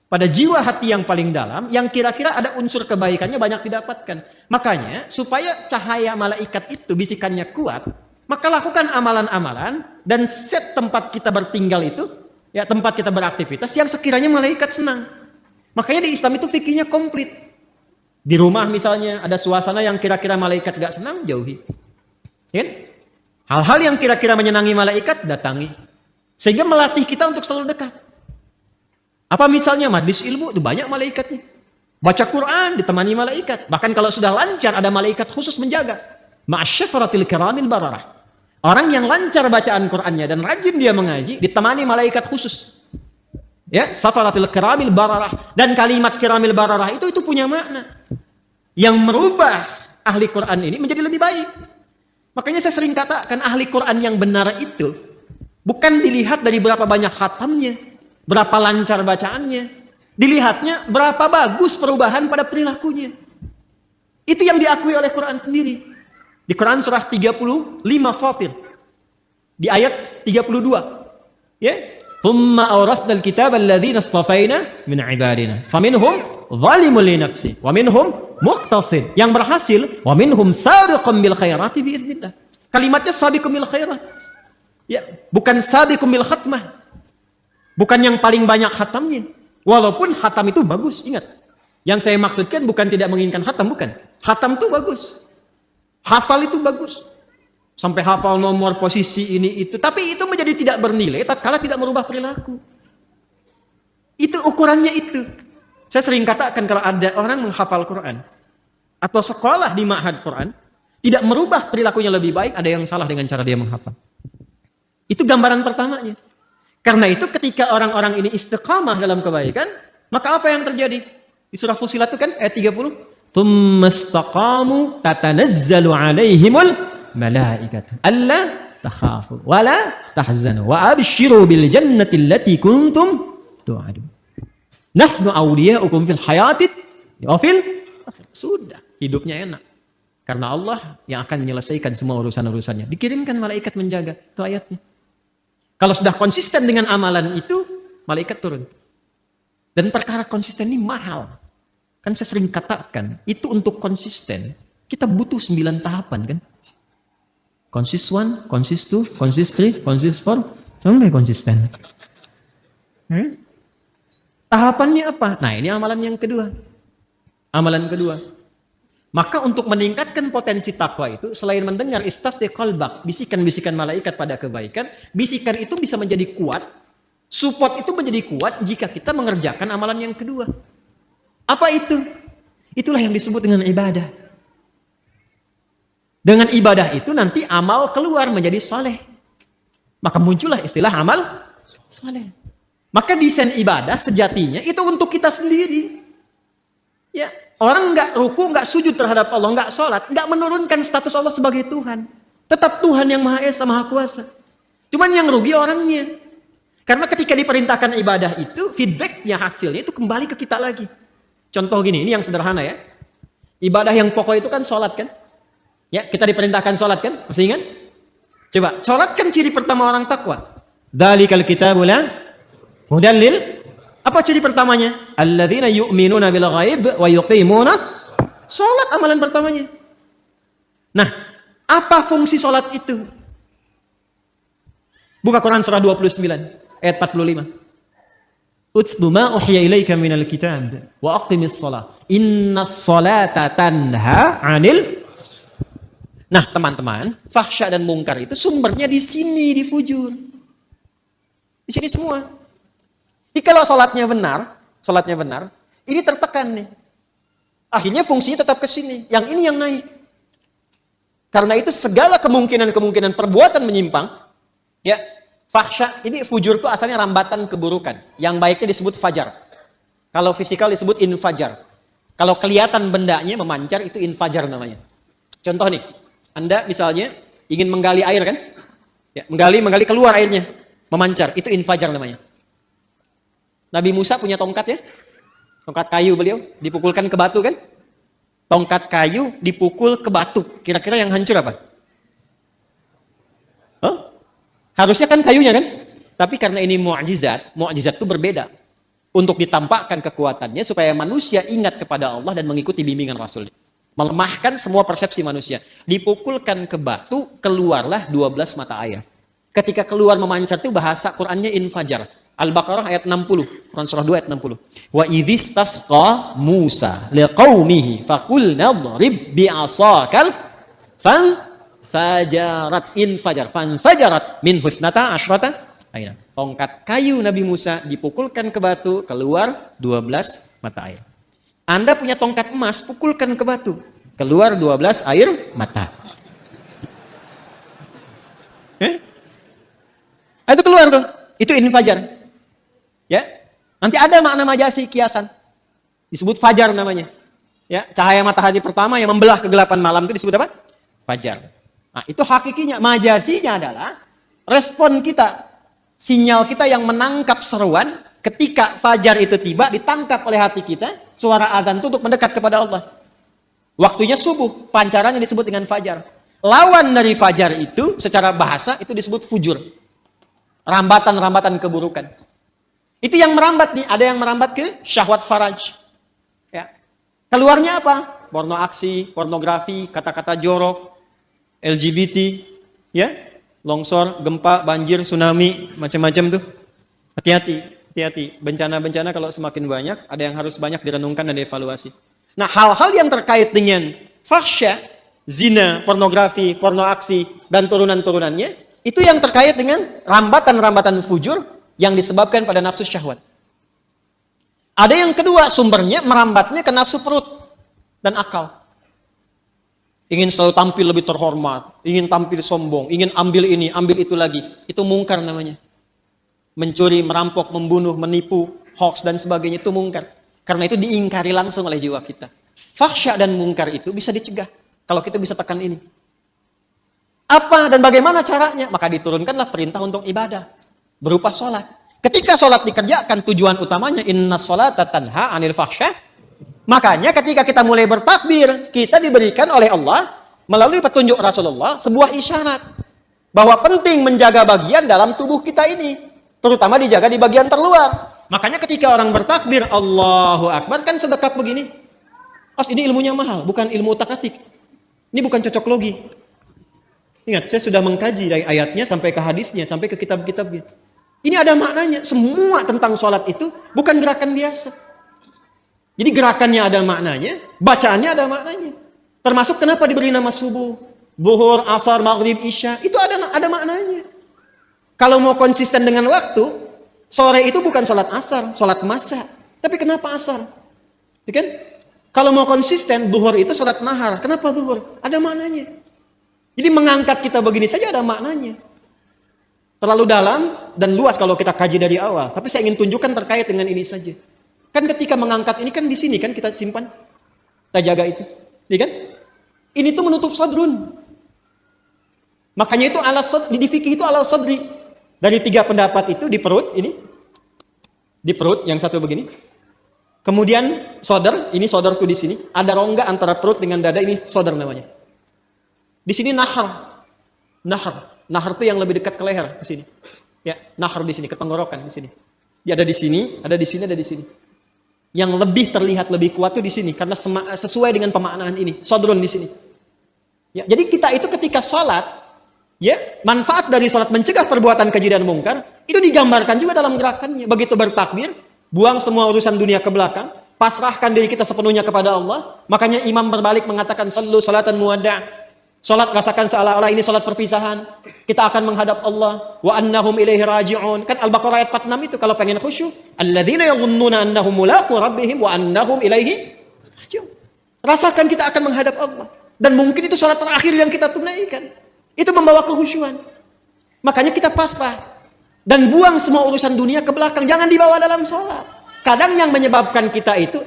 pada jiwa hati yang paling dalam, yang kira-kira ada unsur kebaikannya banyak didapatkan. Makanya supaya cahaya malaikat itu bisikannya kuat, maka lakukan amalan-amalan dan set tempat kita bertinggal itu. Ya, tempat kita beraktivitas yang sekiranya malaikat senang. Makanya di Islam itu fikihnya komplit. Di rumah misalnya ada suasana yang kira-kira malaikat gak senang, jauhi. Ya? Hal-hal yang kira-kira menyenangi malaikat, datangi. Sehingga melatih kita untuk selalu dekat. Apa misalnya majlis ilmu, itu banyak malaikatnya. Baca Quran, ditemani malaikat. Bahkan kalau sudah lancar, ada malaikat khusus menjaga. Ma'asyafaratil kiramil bararah. Orang yang lancar bacaan Qur'annya dan rajin dia mengaji, ditemani malaikat khusus. Ya, safaratil kiramil bararah. Dan kalimat kiramil bararah itu punya makna. Yang merubah ahli Qur'an ini menjadi lebih baik. Makanya saya sering katakan ahli Qur'an yang benar itu bukan dilihat dari berapa banyak khatamnya, berapa lancar bacaannya, dilihatnya berapa bagus perubahan pada perilakunya. Itu yang diakui oleh Quran sendiri. Di Quran surah 35 Fatir, di ayat 32, ya, thumma awrasnal kitaba alladhina istafaina min ibadina faminhum zalimun li nafsi wa minhum muqtasid, yang berhasil, wa minhum sabiqun bil khairati bi idznillah. Kalimatnya sabiqun bil khairat, ya, bukan sabiqun bil khatmah, bukan yang paling banyak khatamnya, walaupun khatam itu bagus. Ingat, yang saya maksudkan bukan tidak menginginkan khatam, bukan. Khatam itu bagus, hafal itu bagus, sampai hafal nomor, posisi, ini itu, tapi itu menjadi tidak bernilai tatkala tidak merubah perilaku. Itu ukurannya itu. Saya sering katakan, kalau ada orang menghafal Quran atau sekolah di ma'had Quran tidak merubah perilakunya lebih baik, ada yang salah dengan cara dia menghafal. Itu gambaran pertamanya. Karena itu ketika orang-orang ini istiqamah dalam kebaikan, maka apa yang terjadi? Di surah Fussilat itu kan ayat 30, "Tsumma istaqamu tatanazzalu 'alaihimul malaikatu alla takhafu wa la tahzanu wa abshiru bil jannati allati kuntum tu'adun. Nahnu awliya'ukum fil hayatid wa fil akhirah." Sudah, hidupnya enak. Karena Allah yang akan menyelesaikan semua urusan-urusannya. Dikirimkan malaikat menjaga. Itu ayatnya. Kalau sudah konsisten dengan amalan itu, malaikat turun. Dan perkara konsisten ini mahal. Kan saya sering katakan, itu untuk konsisten, kita butuh 9 tahapan kan. Consist 1, consist 2, consist 3, consist 4, sampai konsisten. Tahapannya apa? Nah, ini amalan yang kedua. Amalan kedua. Maka untuk meningkatkan potensi takwa itu, selain mendengar istafti qalbak, bisikan-bisikan malaikat pada kebaikan, bisikan itu bisa menjadi kuat, support itu menjadi kuat jika kita mengerjakan amalan yang kedua. Apa itu? Itulah yang disebut dengan ibadah. Dengan ibadah itu nanti amal keluar menjadi soleh. Maka muncullah istilah amal soleh. Maka desain ibadah sejatinya itu untuk kita sendiri. Ya, orang nggak ruku, nggak sujud terhadap Allah, nggak sholat, nggak menurunkan status Allah sebagai Tuhan. Tetap Tuhan yang Maha Esa, Maha Kuasa. Cuman yang rugi orangnya. Karena ketika diperintahkan ibadah itu, feedbacknya, hasilnya itu kembali ke kita lagi. Contoh gini, ini yang sederhana ya. Ibadah yang pokok itu kan sholat kan? Ya, kita diperintahkan sholat kan? Masih ingat? Coba, sholat kan ciri pertama orang takwa. Dzalikal kitabu la hudan lil. Apa ciri pertamanya? Alladzina yu'minuna bil ghaib wa yuqimunas. Salat amalan pertamanya. Nah, apa fungsi salat itu? Buka Quran surah 29 ayat 45. Utslu ma uhiya ilaika minal kitab wa aqimis shalah. Innas salata tanha 'anil. Nah, teman-teman, fahsya dan mungkar itu sumbernya di sini, di fujur. Di sini semua. Jadi kalau sholatnya benar, ini tertekan nih. Akhirnya fungsinya tetap ke sini. Yang ini yang naik. Karena itu segala kemungkinan perbuatan menyimpang, ya, fahsya, ini fujur itu asalnya rambatan keburukan. Yang baiknya disebut fajar. Kalau fisikal disebut infajar. Kalau kelihatan bendanya memancar, itu infajar namanya. Contoh nih, Anda misalnya ingin menggali air kan? Ya, menggali keluar airnya, memancar, itu infajar namanya. Nabi Musa punya tongkat ya, tongkat kayu beliau, dipukulkan ke batu kan? Tongkat kayu dipukul ke batu, kira-kira yang hancur apa? Huh? Harusnya kan kayunya kan? Tapi karena ini mu'jizat itu berbeda. Untuk ditampakkan kekuatannya supaya manusia ingat kepada Allah dan mengikuti bimbingan Rasul. Melemahkan semua persepsi manusia. Dipukulkan ke batu, keluarlah 12 mata air. Ketika keluar memancar itu bahasa Qur'annya infajar. Al-Baqarah ayat 60, Quran surah 2 ayat 60. Wa idzistasqa Musa liqaumihi faqulna dhrib bi'asakal fanfajarat min husnata asyrata aina. Tongkat kayu Nabi Musa dipukulkan ke batu, keluar 12 mata air. Anda punya tongkat emas, pukulkan ke batu, keluar 12 air mata. Itu keluar tuh, itu infajar. Ya, nanti ada makna majasi kiasan, disebut fajar namanya. Ya, cahaya matahari pertama yang membelah kegelapan malam itu disebut apa? Fajar. Nah, itu hakikinya. Majasinya adalah respon kita, sinyal kita yang menangkap seruan ketika fajar itu tiba, ditangkap oleh hati kita, suara azan itu untuk mendekat kepada Allah. Waktunya subuh, pancarannya disebut dengan fajar. Lawan dari fajar itu, secara bahasa, itu disebut fujur. Rambatan-rambatan keburukan. Itu yang merambat nih, ada yang merambat ke syahwat faraj. Ya. Keluarnya apa? Porno aksi, pornografi, kata-kata jorok, LGBT, ya, longsor, gempa, banjir, tsunami, macam-macam tuh. Hati-hati. Bencana-bencana kalau semakin banyak, ada yang harus banyak direnungkan dan dievaluasi. Nah, hal-hal yang terkait dengan fahsya, zina, pornografi, porno aksi, dan turunan-turunannya, itu yang terkait dengan rambatan-rambatan fujur yang disebabkan pada nafsu syahwat. Ada yang kedua, sumbernya merambatnya ke nafsu perut dan akal. Ingin selalu tampil lebih terhormat, ingin tampil sombong, ingin ambil ini, ambil itu lagi. Itu mungkar namanya. Mencuri, merampok, membunuh, menipu, hoax dan sebagainya itu mungkar. Karena itu diingkari langsung oleh jiwa kita. Fahsya dan mungkar itu bisa dicegah kalau kita bisa tekan ini. Apa dan bagaimana caranya? Maka diturunkanlah perintah untuk ibadah berupa sholat. Ketika sholat dikerjakan, tujuan utamanya inna sholata tanha anil fahsya. Makanya ketika kita mulai bertakbir, kita diberikan oleh Allah melalui petunjuk Rasulullah sebuah isyarat bahwa penting menjaga bagian dalam tubuh kita ini, terutama dijaga di bagian terluar. Makanya ketika orang bertakbir Allahu Akbar kan sedekap begini. Ini ilmunya mahal, bukan ilmu utak-atik. Ini bukan cocok logi. Ingat, saya sudah mengkaji dari ayatnya sampai ke hadisnya, sampai ke kitab-kitabnya. Ini ada maknanya. Semua tentang sholat itu bukan gerakan biasa. Jadi gerakannya ada maknanya, bacaannya ada maknanya. Termasuk kenapa diberi nama subuh, zuhur, asar, maghrib, isya. Itu ada maknanya. Kalau mau konsisten dengan waktu, sore itu bukan sholat asar, sholat masa. Tapi kenapa asar? Ya kan? Kalau mau konsisten, zuhur itu sholat nahar. Kenapa zuhur? Ada maknanya. Jadi mengangkat kita begini saja ada maknanya. Terlalu dalam dan luas kalau kita kaji dari awal. Tapi saya ingin tunjukkan terkait dengan ini saja. Kan ketika mengangkat ini kan di sini kan kita simpan. Kita jaga itu. Iya kan? Ini tuh menutup sadrun. Makanya itu di fikih itu alal sadri. Dari 3 pendapat itu di perut ini. Di perut yang satu begini. Kemudian sodar, ini sodar tuh di sini. Ada rongga antara perut dengan dada, ini sodar namanya. Di sini nahar. Nahar itu yang lebih dekat ke leher ke sini. Ya, nahar di sini, ke tenggorokan di sini. Ya, ada di sini, ada di sini, ada di sini. Yang lebih terlihat lebih kuat tuh di sini karena sesuai dengan pemaknaan ini. Sodrun di sini. Ya, jadi kita itu ketika sholat, ya, manfaat dari sholat mencegah perbuatan keji dan mungkar itu digambarkan juga dalam gerakannya. Begitu bertakbir, buang semua urusan dunia ke belakang, pasrahkan diri kita sepenuhnya kepada Allah. Makanya imam berbalik mengatakan sallu salatan muwadda'. Salat rasakan seolah-olah ini salat perpisahan. Kita akan menghadap Allah. Wa annahum ilaihi raji'un. Kan Al-Baqarah ayat 46 itu kalau pengen khusyuk. Alladzina yadhunnuna annahum mulaqu rabbihim wa annahum ilaihi raji'un. Rasakan kita akan menghadap Allah. Dan mungkin itu salat terakhir yang kita tunaikan. Itu membawa kehusyuan. Makanya kita pasrah. Dan buang semua urusan dunia ke belakang. Jangan dibawa dalam salat. Kadang yang menyebabkan kita itu,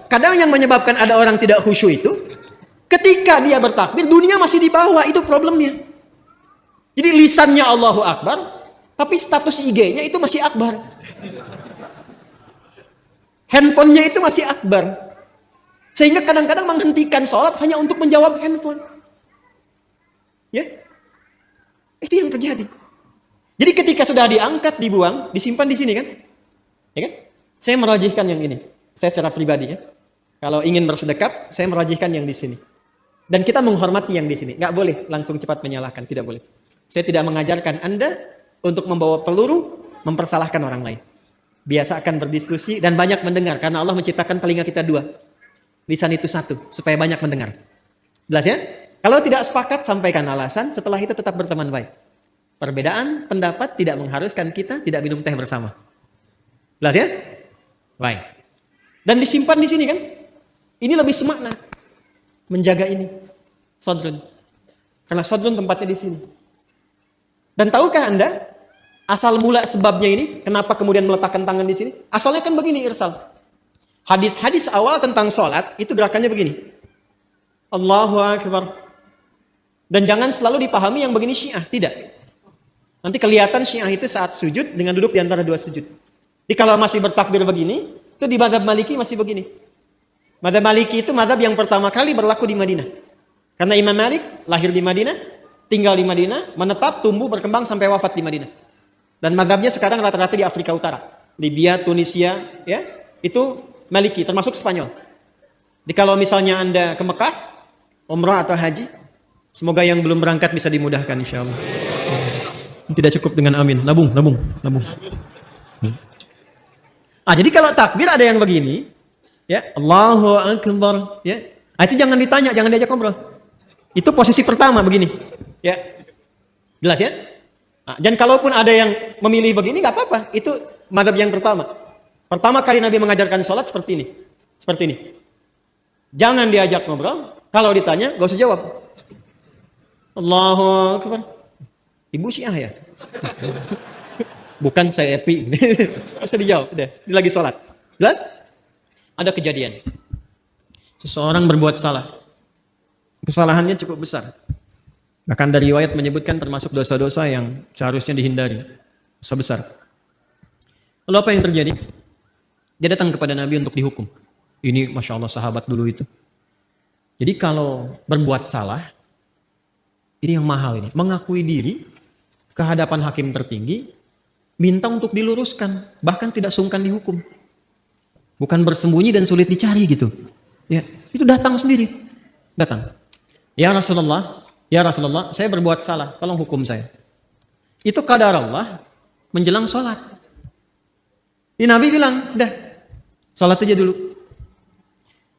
kadang yang menyebabkan ada orang tidak khusyuk itu, ketika dia bertakbir, dunia masih di bawah, itu problemnya. Jadi lisannya Allahu Akbar, tapi status IG-nya itu masih Akbar. Handphonenya itu masih Akbar. Sehingga kadang-kadang menghentikan sholat hanya untuk menjawab handphone. Ya, itu yang terjadi. Jadi ketika sudah diangkat, dibuang, disimpan di sini kan? Ya kan? Saya merajihkan yang ini. Saya secara pribadi ya. Kalau ingin bersedekap, saya merajihkan yang di sini. Dan kita menghormati yang di sini. Nggak boleh langsung cepat menyalahkan. Tidak boleh. Saya tidak mengajarkan Anda untuk membawa peluru, mempersalahkan orang lain. Biasakan berdiskusi dan banyak mendengar. Karena Allah menciptakan telinga kita 2. Lisan itu 1. Supaya banyak mendengar. Jelas ya? Kalau tidak sepakat, sampaikan alasan. Setelah itu tetap berteman baik. Perbedaan pendapat tidak mengharuskan kita tidak minum teh bersama. Jelas ya? Baik. Dan disimpan di sini kan? Ini lebih semakna. Menjaga ini. Sadrun. Karena sadrun tempatnya di sini. Dan tahukah Anda asal mula sebabnya ini? Kenapa kemudian meletakkan tangan di sini? Asalnya kan begini Irsal. Hadis-hadis awal tentang sholat itu gerakannya begini. Allahu Akbar. Dan jangan selalu dipahami yang begini Syiah. Tidak. Nanti kelihatan Syiah itu saat sujud dengan duduk di antara 2 sujud. Jadi kalau masih bertakbir begini, itu di mazhab Maliki masih begini. Mazhab Maliki itu mazhab yang pertama kali berlaku di Madinah. Karena Imam Malik lahir di Madinah, tinggal di Madinah, menetap, tumbuh, berkembang sampai wafat di Madinah. Dan mazhabnya sekarang rata-rata di Afrika Utara, Libya, Tunisia, ya, itu Maliki, termasuk Spanyol. Jadi kalau misalnya Anda ke Mekah, umrah atau haji, semoga yang belum berangkat bisa dimudahkan insya Allah. Tidak cukup dengan amin, nabung. Jadi kalau takbir ada yang begini, ya, Allahu Akbar, ya, itu jangan ditanya, jangan diajak ngobrol. Itu posisi pertama begini, ya, jelas ya. Dan kalaupun ada yang memilih begini, nggak apa-apa. Itu mazhab yang pertama. Pertama kali Nabi mengajarkan sholat seperti ini. Jangan diajak ngobrol. Kalau ditanya, gak usah jawab. Allahu Akbar. Ibu Syiah ya? Bukan saya epi. Gak usah dijawab. Udah, dia lagi sholat. Jelas? Ada kejadian. Seseorang berbuat salah. Kesalahannya cukup besar. Bahkan dari riwayat menyebutkan termasuk dosa-dosa yang seharusnya dihindari. Dosa besar. Lalu apa yang terjadi? Dia datang kepada Nabi untuk dihukum. Ini Masya Allah sahabat dulu itu. Jadi kalau berbuat salah, ini yang mahal ini. Mengakui diri ke hadapan hakim tertinggi, minta untuk diluruskan. Bahkan tidak sungkan dihukum. Bukan bersembunyi dan sulit dicari gitu. Ya, itu datang sendiri. Datang. Ya Rasulullah, saya berbuat salah, tolong hukum saya. Itu qadar Allah menjelang sholat. Ini Nabi bilang, sudah, sholat aja dulu.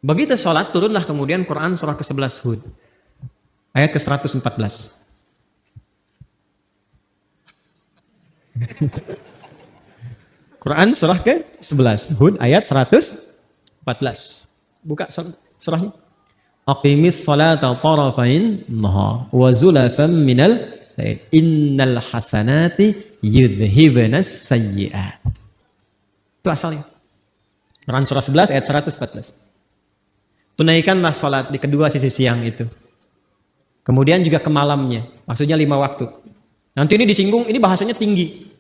Begitu sholat, turunlah kemudian Quran surah ke-11 Hud. Ayat ke-114. Quran surah ke-11 Hud ayat 114. Buka surahnya. Aqimis salata tarafain nahar wa zulafan minal lail innal hasanati yudhhibanas sayyi'at. Itu asalnya. Quran surah 11 ayat 114. Tunaikanlah salat di kedua sisi siang itu. Kemudian juga ke malamnya. Maksudnya 5 waktu. Nanti ini disinggung, ini bahasanya tinggi.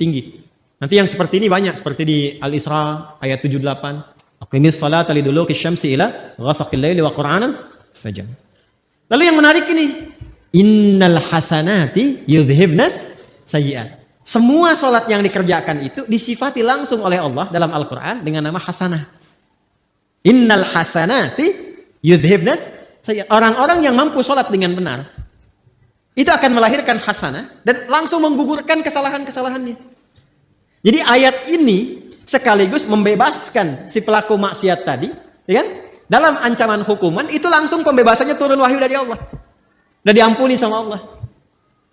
Nanti yang seperti ini banyak, seperti di Al-Isra ayat 78. Aqimis salata liduluki syamsi ila ghasaqil laili wa qur'anan fajr. Lalu yang menarik ini, innal hasanati yudhhibnas sayyi'at. Semua salat yang dikerjakan itu disifati langsung oleh Allah dalam Al-Qur'an dengan nama hasanah. Innal hasanati yudhhibnas sayyi'at. Orang-orang yang mampu salat dengan benar itu akan melahirkan hasanah dan langsung menggugurkan kesalahan-kesalahannya. Jadi ayat ini sekaligus membebaskan si pelaku maksiat tadi, ya kan? Dalam ancaman hukuman itu langsung pembebasannya turun wahyu dari Allah. Dan diampuni sama Allah.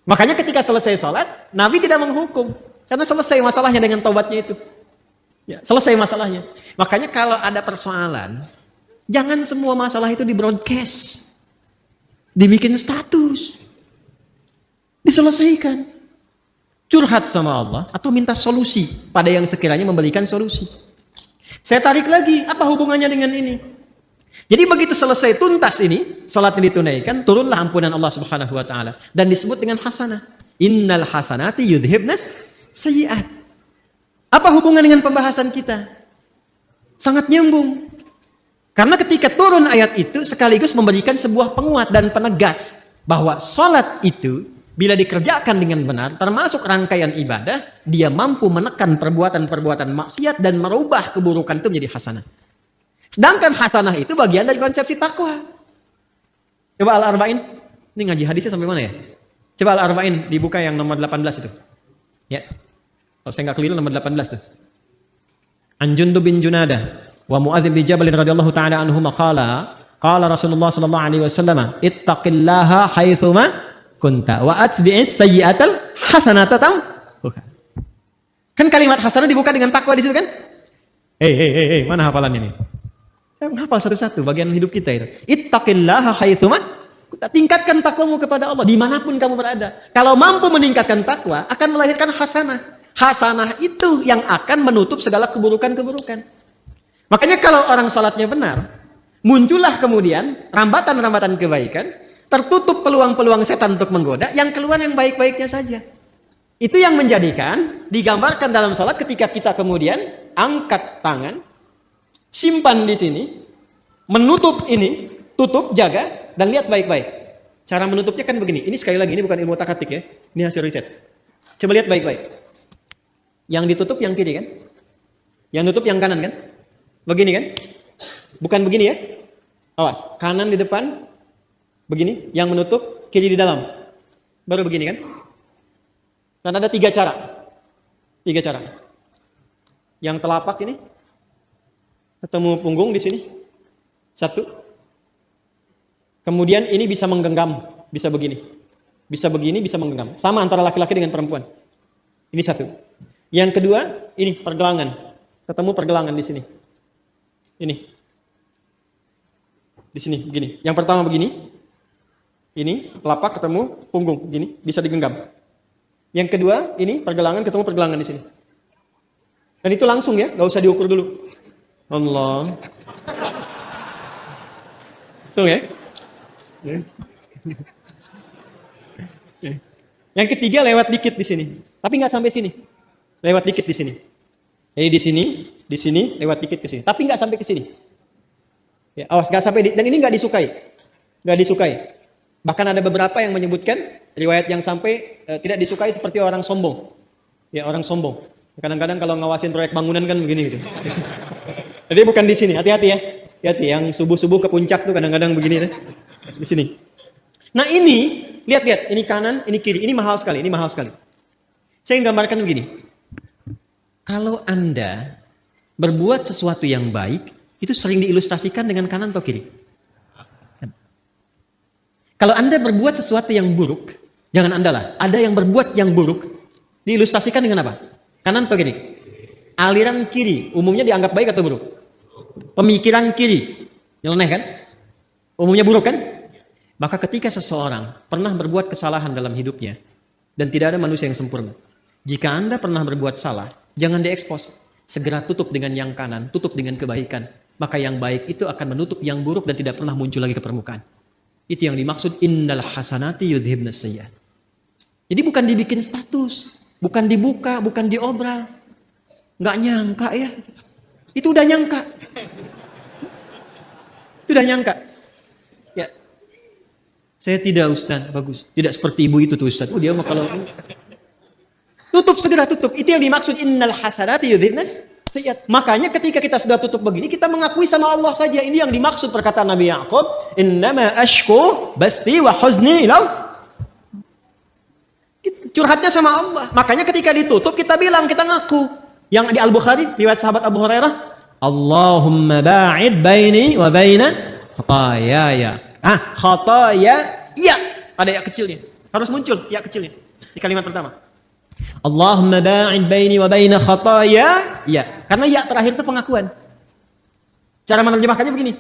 Makanya ketika selesai sholat, Nabi tidak menghukum. Karena selesai masalahnya dengan taubatnya itu. Ya, selesai masalahnya. Makanya kalau ada persoalan, jangan semua masalah itu di broadcast. Dibikin status. Diselesaikan. Curhat sama Allah atau minta solusi pada yang sekiranya memberikan solusi. Saya tarik lagi, apa hubungannya dengan ini? Jadi begitu selesai tuntas ini, salat yang ditunaikan, turunlah ampunan Allah Subhanahu wa taala dan disebut dengan hasanah. Innal hasanati yudhhibnas sayyi'at. Apa hubungan dengan pembahasan kita? Sangat nyambung. Karena ketika turun ayat itu sekaligus memberikan sebuah penguat dan penegas bahwa salat itu bila dikerjakan dengan benar, termasuk rangkaian ibadah, dia mampu menekan perbuatan-perbuatan maksiat dan merubah keburukan itu menjadi hasanah. Sedangkan hasanah itu bagian dari konsepsi takwa. Coba Al-Arba'in, ini ngaji hadisnya sampai mana ya? Coba Al-Arba'in dibuka yang nomor 18 itu. Ya, kalau saya nggak keliru nomor 18 tuh. An Jundub bin Junadah wa Mu'adz bin Jabal radhiyallahu taala anhuma qala Rasulullah sallallahu alaihi wasallam ittaqillaha haitsuma kunta wa atbi'is sayyi'atal hasanata tamhuha. Kan kalimat hasanah dibuka dengan takwa di situ kan? Hei, mana hafalannya nih? Hafal satu-satu bagian hidup kita itu. Ittaqillaha haitsuma kunta. Tingkatkan takwamu kepada Allah dimanapun kamu berada. Kalau mampu meningkatkan takwa akan melahirkan hasanah. Hasanah itu yang akan menutup segala keburukan-keburukan. Makanya kalau orang salatnya benar, muncullah kemudian rambatan-rambatan kebaikan. Tertutup peluang-peluang setan untuk menggoda, yang keluar yang baik-baiknya saja. Itu yang menjadikan, digambarkan dalam sholat ketika kita kemudian angkat tangan, simpan di sini, menutup ini, tutup, jaga, dan lihat baik-baik. Cara menutupnya kan begini. Ini sekali lagi, ini bukan ilmu otak-atik ya. Ini hasil riset. Coba lihat baik-baik. Yang ditutup yang kiri kan? Yang nutup yang kanan kan? Begini kan? Bukan begini ya? Awas, kanan di depan, begini. Yang menutup, kiri di dalam. Baru begini kan? Dan ada 3 cara. 3 cara. Yang telapak ini, ketemu punggung di sini. 1. Kemudian ini bisa menggenggam, bisa begini. Bisa begini, bisa menggenggam. Sama antara laki-laki dengan perempuan. Ini 1. Yang kedua, ini pergelangan. Ketemu pergelangan di sini. Ini. Di sini, begini. Yang pertama begini. Ini, telapak ketemu punggung, begini. Bisa digenggam. Yang kedua, ini pergelangan ketemu pergelangan di sini. Dan itu langsung ya, nggak usah diukur dulu. Allah. Langsung ya. Yang ketiga lewat dikit di sini, tapi nggak sampai sini. Lewat dikit di sini. Jadi di sini, lewat dikit ke sini, tapi nggak sampai ke sini. Ya, awas nggak sampai. Dan ini nggak disukai, nggak disukai. Bahkan ada beberapa yang menyebutkan riwayat yang sampai tidak disukai seperti orang sombong. Ya, orang sombong. Kadang-kadang kalau ngawasin proyek bangunan kan begini gitu. Jadi bukan di sini, hati-hati ya. Hati-hati yang subuh-subuh ke puncak tuh kadang-kadang begini deh. Di sini. Nah ini, lihat-lihat, ini kanan, ini kiri. Ini mahal sekali, ini mahal sekali. Saya gambarkan begini. Kalau Anda berbuat sesuatu yang baik, itu sering diilustrasikan dengan kanan atau kiri? Kalau Anda berbuat sesuatu yang buruk, jangan Anda lah. Ada yang berbuat yang buruk, diilustrasikan dengan apa? Kanan atau kiri? Aliran kiri, umumnya dianggap baik atau buruk? Pemikiran kiri, nyeleneh kan? Umumnya buruk kan? Maka ketika seseorang pernah berbuat kesalahan dalam hidupnya, dan tidak ada manusia yang sempurna. Jika Anda pernah berbuat salah, jangan diekspos. Segera tutup dengan yang kanan, tutup dengan kebaikan. Maka yang baik itu akan menutup yang buruk dan tidak pernah muncul lagi ke permukaan. Itu yang dimaksud innal hasanati yudhibnas sayyi'at. Jadi bukan dibikin status, bukan dibuka, bukan diobral. Nggak nyangka ya. Itu udah nyangka. Itu udah nyangka. Ya. Saya tidak Ustaz, bagus. Tidak seperti ibu itu tuh Ustaz. Dia mah kalau tutup, segera tutup. Itu yang dimaksud innal hasanati yudhibnas sayyi'at. Makanya ketika kita sudah tutup begini, kita mengakui sama Allah saja. Ini yang dimaksud perkataan Nabi Ya'qub, innama ashku bathi wa huzni ila. Curhatnya sama Allah. Makanya ketika ditutup kita bilang, kita ngaku. Yang di Al-Bukhari, riwayat sahabat Abu Hurairah, Allahumma ba'id baini wa baina khataaya. Khataaya, iya. Ada ya kecilnya. Harus muncul ya kecilnya di kalimat pertama. Allahumma ba'id baini wa baina khataaya. Ya, karena ya terakhir itu pengakuan. Cara menerjemahkannya begini.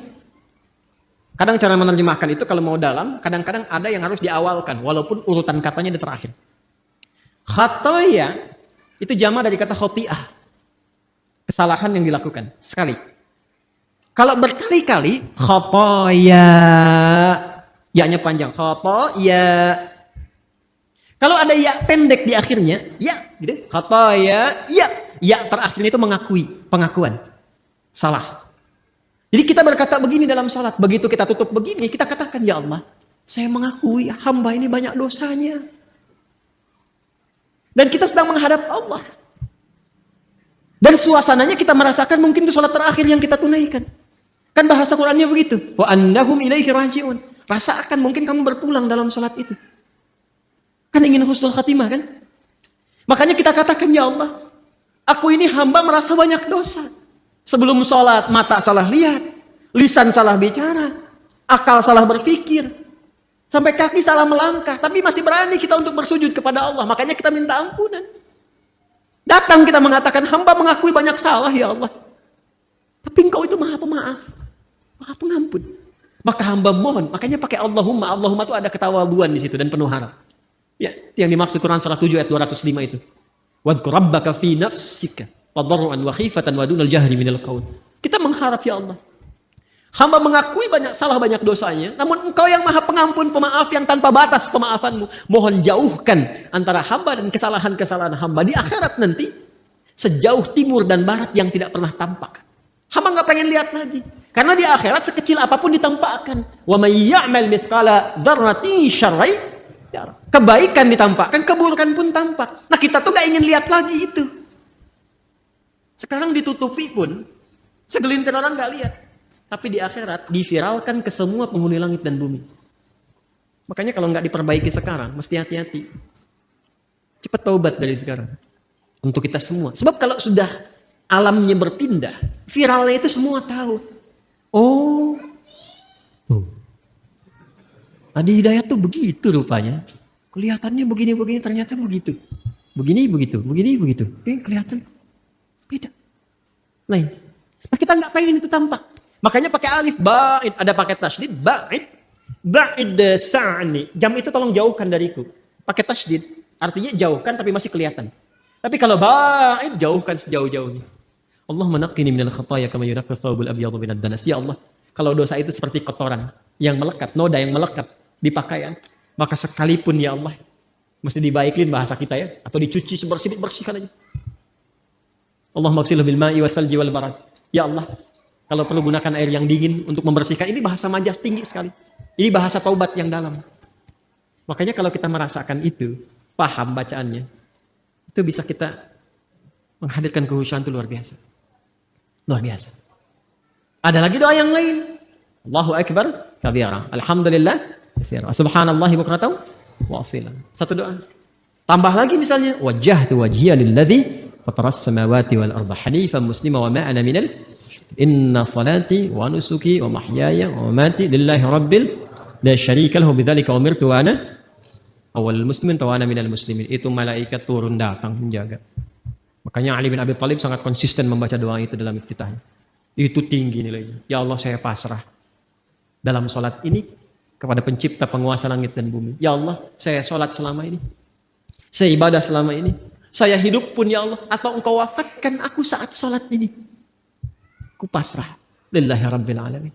Kadang cara menerjemahkan itu kalau mau dalam, kadang-kadang ada yang harus diawalkan walaupun urutan katanya di terakhir. Khataaya itu jamak dari kata khoti'ah. Kesalahan yang dilakukan sekali. Kalau berkali-kali khataaya, ya-nya panjang. Khataaya. Kalau ada ya pendek di akhirnya, ya, gitu. Khataaya, ya. Ya terakhirnya itu mengakui, pengakuan. Salah. Jadi kita berkata begini dalam salat, begitu kita tutup begini, kita katakan, ya Allah, saya mengakui hamba ini banyak dosanya. Dan kita sedang menghadap Allah. Dan suasananya kita merasakan mungkin itu salat terakhir yang kita tunaikan. Kan bahasa Qur'annya begitu. Wa annahum ilaihi raji'un. Rasakan mungkin kamu berpulang dalam salat itu. Kan ingin husnul khatimah kan? Makanya kita katakan, ya Allah, aku ini hamba merasa banyak dosa. Sebelum sholat, mata salah lihat, lisan salah bicara, akal salah berpikir, sampai kaki salah melangkah. Tapi masih berani kita untuk bersujud kepada Allah. Makanya kita minta ampunan. Datang kita mengatakan, hamba mengakui banyak salah ya Allah. Tapi engkau itu maha pemaaf, maha pengampun. Maka hamba mohon, makanya pakai Allahumma. Allahumma itu ada ketawaduan di situ dan penuh harap. Ya, itu yang dimaksud Quran surah 7 ayat 205 itu. Wadhkur rabbaka fi nafsika tadarruan wa khifatan wa dunal jahri minal qaul. Kita mengharap ya Allah. Hamba mengakui banyak salah, banyak dosanya, namun engkau yang maha pengampun, pemaaf yang tanpa batas pemaafanmu. Mohon jauhkan antara hamba dan kesalahan-kesalahan hamba di akhirat nanti. sejauh timur dan barat yang tidak pernah tampak. Hamba nggak pengen lihat lagi. Karena di akhirat sekecil apapun ditampakkan. Wa may ya'mal mithqala dzarratin syarran yara. Kebaikan ditampakkan, keburukan pun tampak. Nah, kita tuh nggak ingin lihat lagi itu. Sekarang ditutupi pun segelintir orang nggak lihat. Tapi di akhirat diviralkan ke semua penghuni langit dan bumi. Makanya kalau nggak diperbaiki sekarang, mesti hati-hati. Cepat taubat dari sekarang. Untuk kita semua. Sebab kalau sudah alamnya berpindah, viralnya itu semua tahu. Oh, Adi Hidayat tuh begitu rupanya. Kelihatannya begini-begini, ternyata begitu. Begini, begitu. Begini, begitu. Ini kelihatan beda. Lain. Nah, kita nggak pengen itu tampak. Makanya pakai alif, ba'id. Ada pakai tasydid, ba'id. Ba'id sa'ni. Jam itu tolong jauhkan dariku. Pakai tasydid. Artinya jauhkan tapi masih kelihatan. Tapi kalau ba'id, jauhkan sejauh-jauhnya. Allah menaqqini minal khataaya kama yunaqqa thawbul abyadu minad danas. Ya Allah, kalau dosa itu seperti kotoran yang melekat, noda yang melekat di pakaian, maka sekalipun ya Allah, mesti dibaikin bahasa kita ya, atau dicuci bersihkan aja. Allah maghsilhu bil ma'i wal thalji wal barad. Ya Allah, kalau perlu gunakan air yang dingin untuk membersihkan. Ini bahasa majas tinggi sekali. Ini bahasa taubat yang dalam. Makanya kalau kita merasakan itu, paham bacaannya, itu bisa kita menghadirkan kehusyuan itu luar biasa. Luar biasa. Ada lagi doa yang lain. Allahu Akbar kabira. Alhamdulillah katsira. Subhanallahi bukratan wa asila. Satu doa. Tambah lagi misalnya, wajjahtu wajhiya lilladzi fataras samawati wal arda hanifan muslima wa ma ana minal inna salati wa nusuki wa mahyaya wa mamati lillahi rabbil la syarika lahu bidzalika umirtu wa ana awwalul muslimin wa ana minal muslimin. Itu malaikat turun datang menjaga. Makanya Ali bin Abi Thalib sangat konsisten membaca doa itu dalam iftitahnya. Itu tinggi nilainya. Ya Allah, saya pasrah dalam sholat ini kepada pencipta penguasa langit dan bumi. Ya Allah, saya sholat selama ini. Saya ibadah selama ini. Saya hidup pun ya Allah. Atau engkau wafatkan aku saat sholat ini. Aku pasrah. Lillahi rabbil alamin.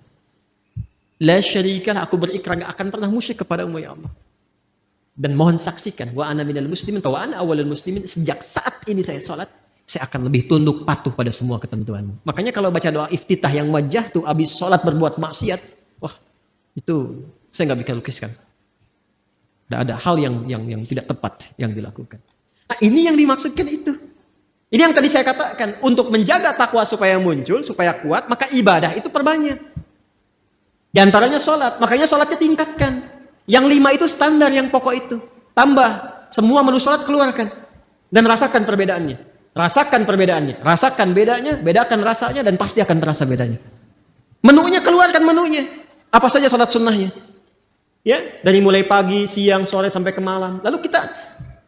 La syarikalah, aku berikrar gak akan pernah musyrik kepadamu ya Allah. Dan mohon saksikan, wa ana minal muslimin wa ana awwalul muslimin, sejak saat ini saya sholat, saya akan lebih tunduk patuh pada semua ketentuanmu. Makanya kalau baca doa iftitah yang wajah tuh habis sholat berbuat maksiat, wah itu saya nggak bisa lukiskan. Ada hal yang tidak tepat yang dilakukan. Nah, ini yang dimaksudkan itu. Ini yang tadi saya katakan, untuk menjaga takwa supaya muncul, supaya kuat, maka ibadah itu perbanyak. Di antaranya sholat, makanya sholatnya tingkatkan. Yang 5 itu standar, yang pokok itu. Tambah, semua menu sholat keluarkan. Dan rasakan perbedaannya. Rasakan perbedaannya. Rasakan bedanya, bedakan rasanya, dan pasti akan terasa bedanya. Menunya, keluarkan menunya. Apa saja sholat sunnahnya. Ya, dari mulai pagi, siang, sore, sampai ke malam. Lalu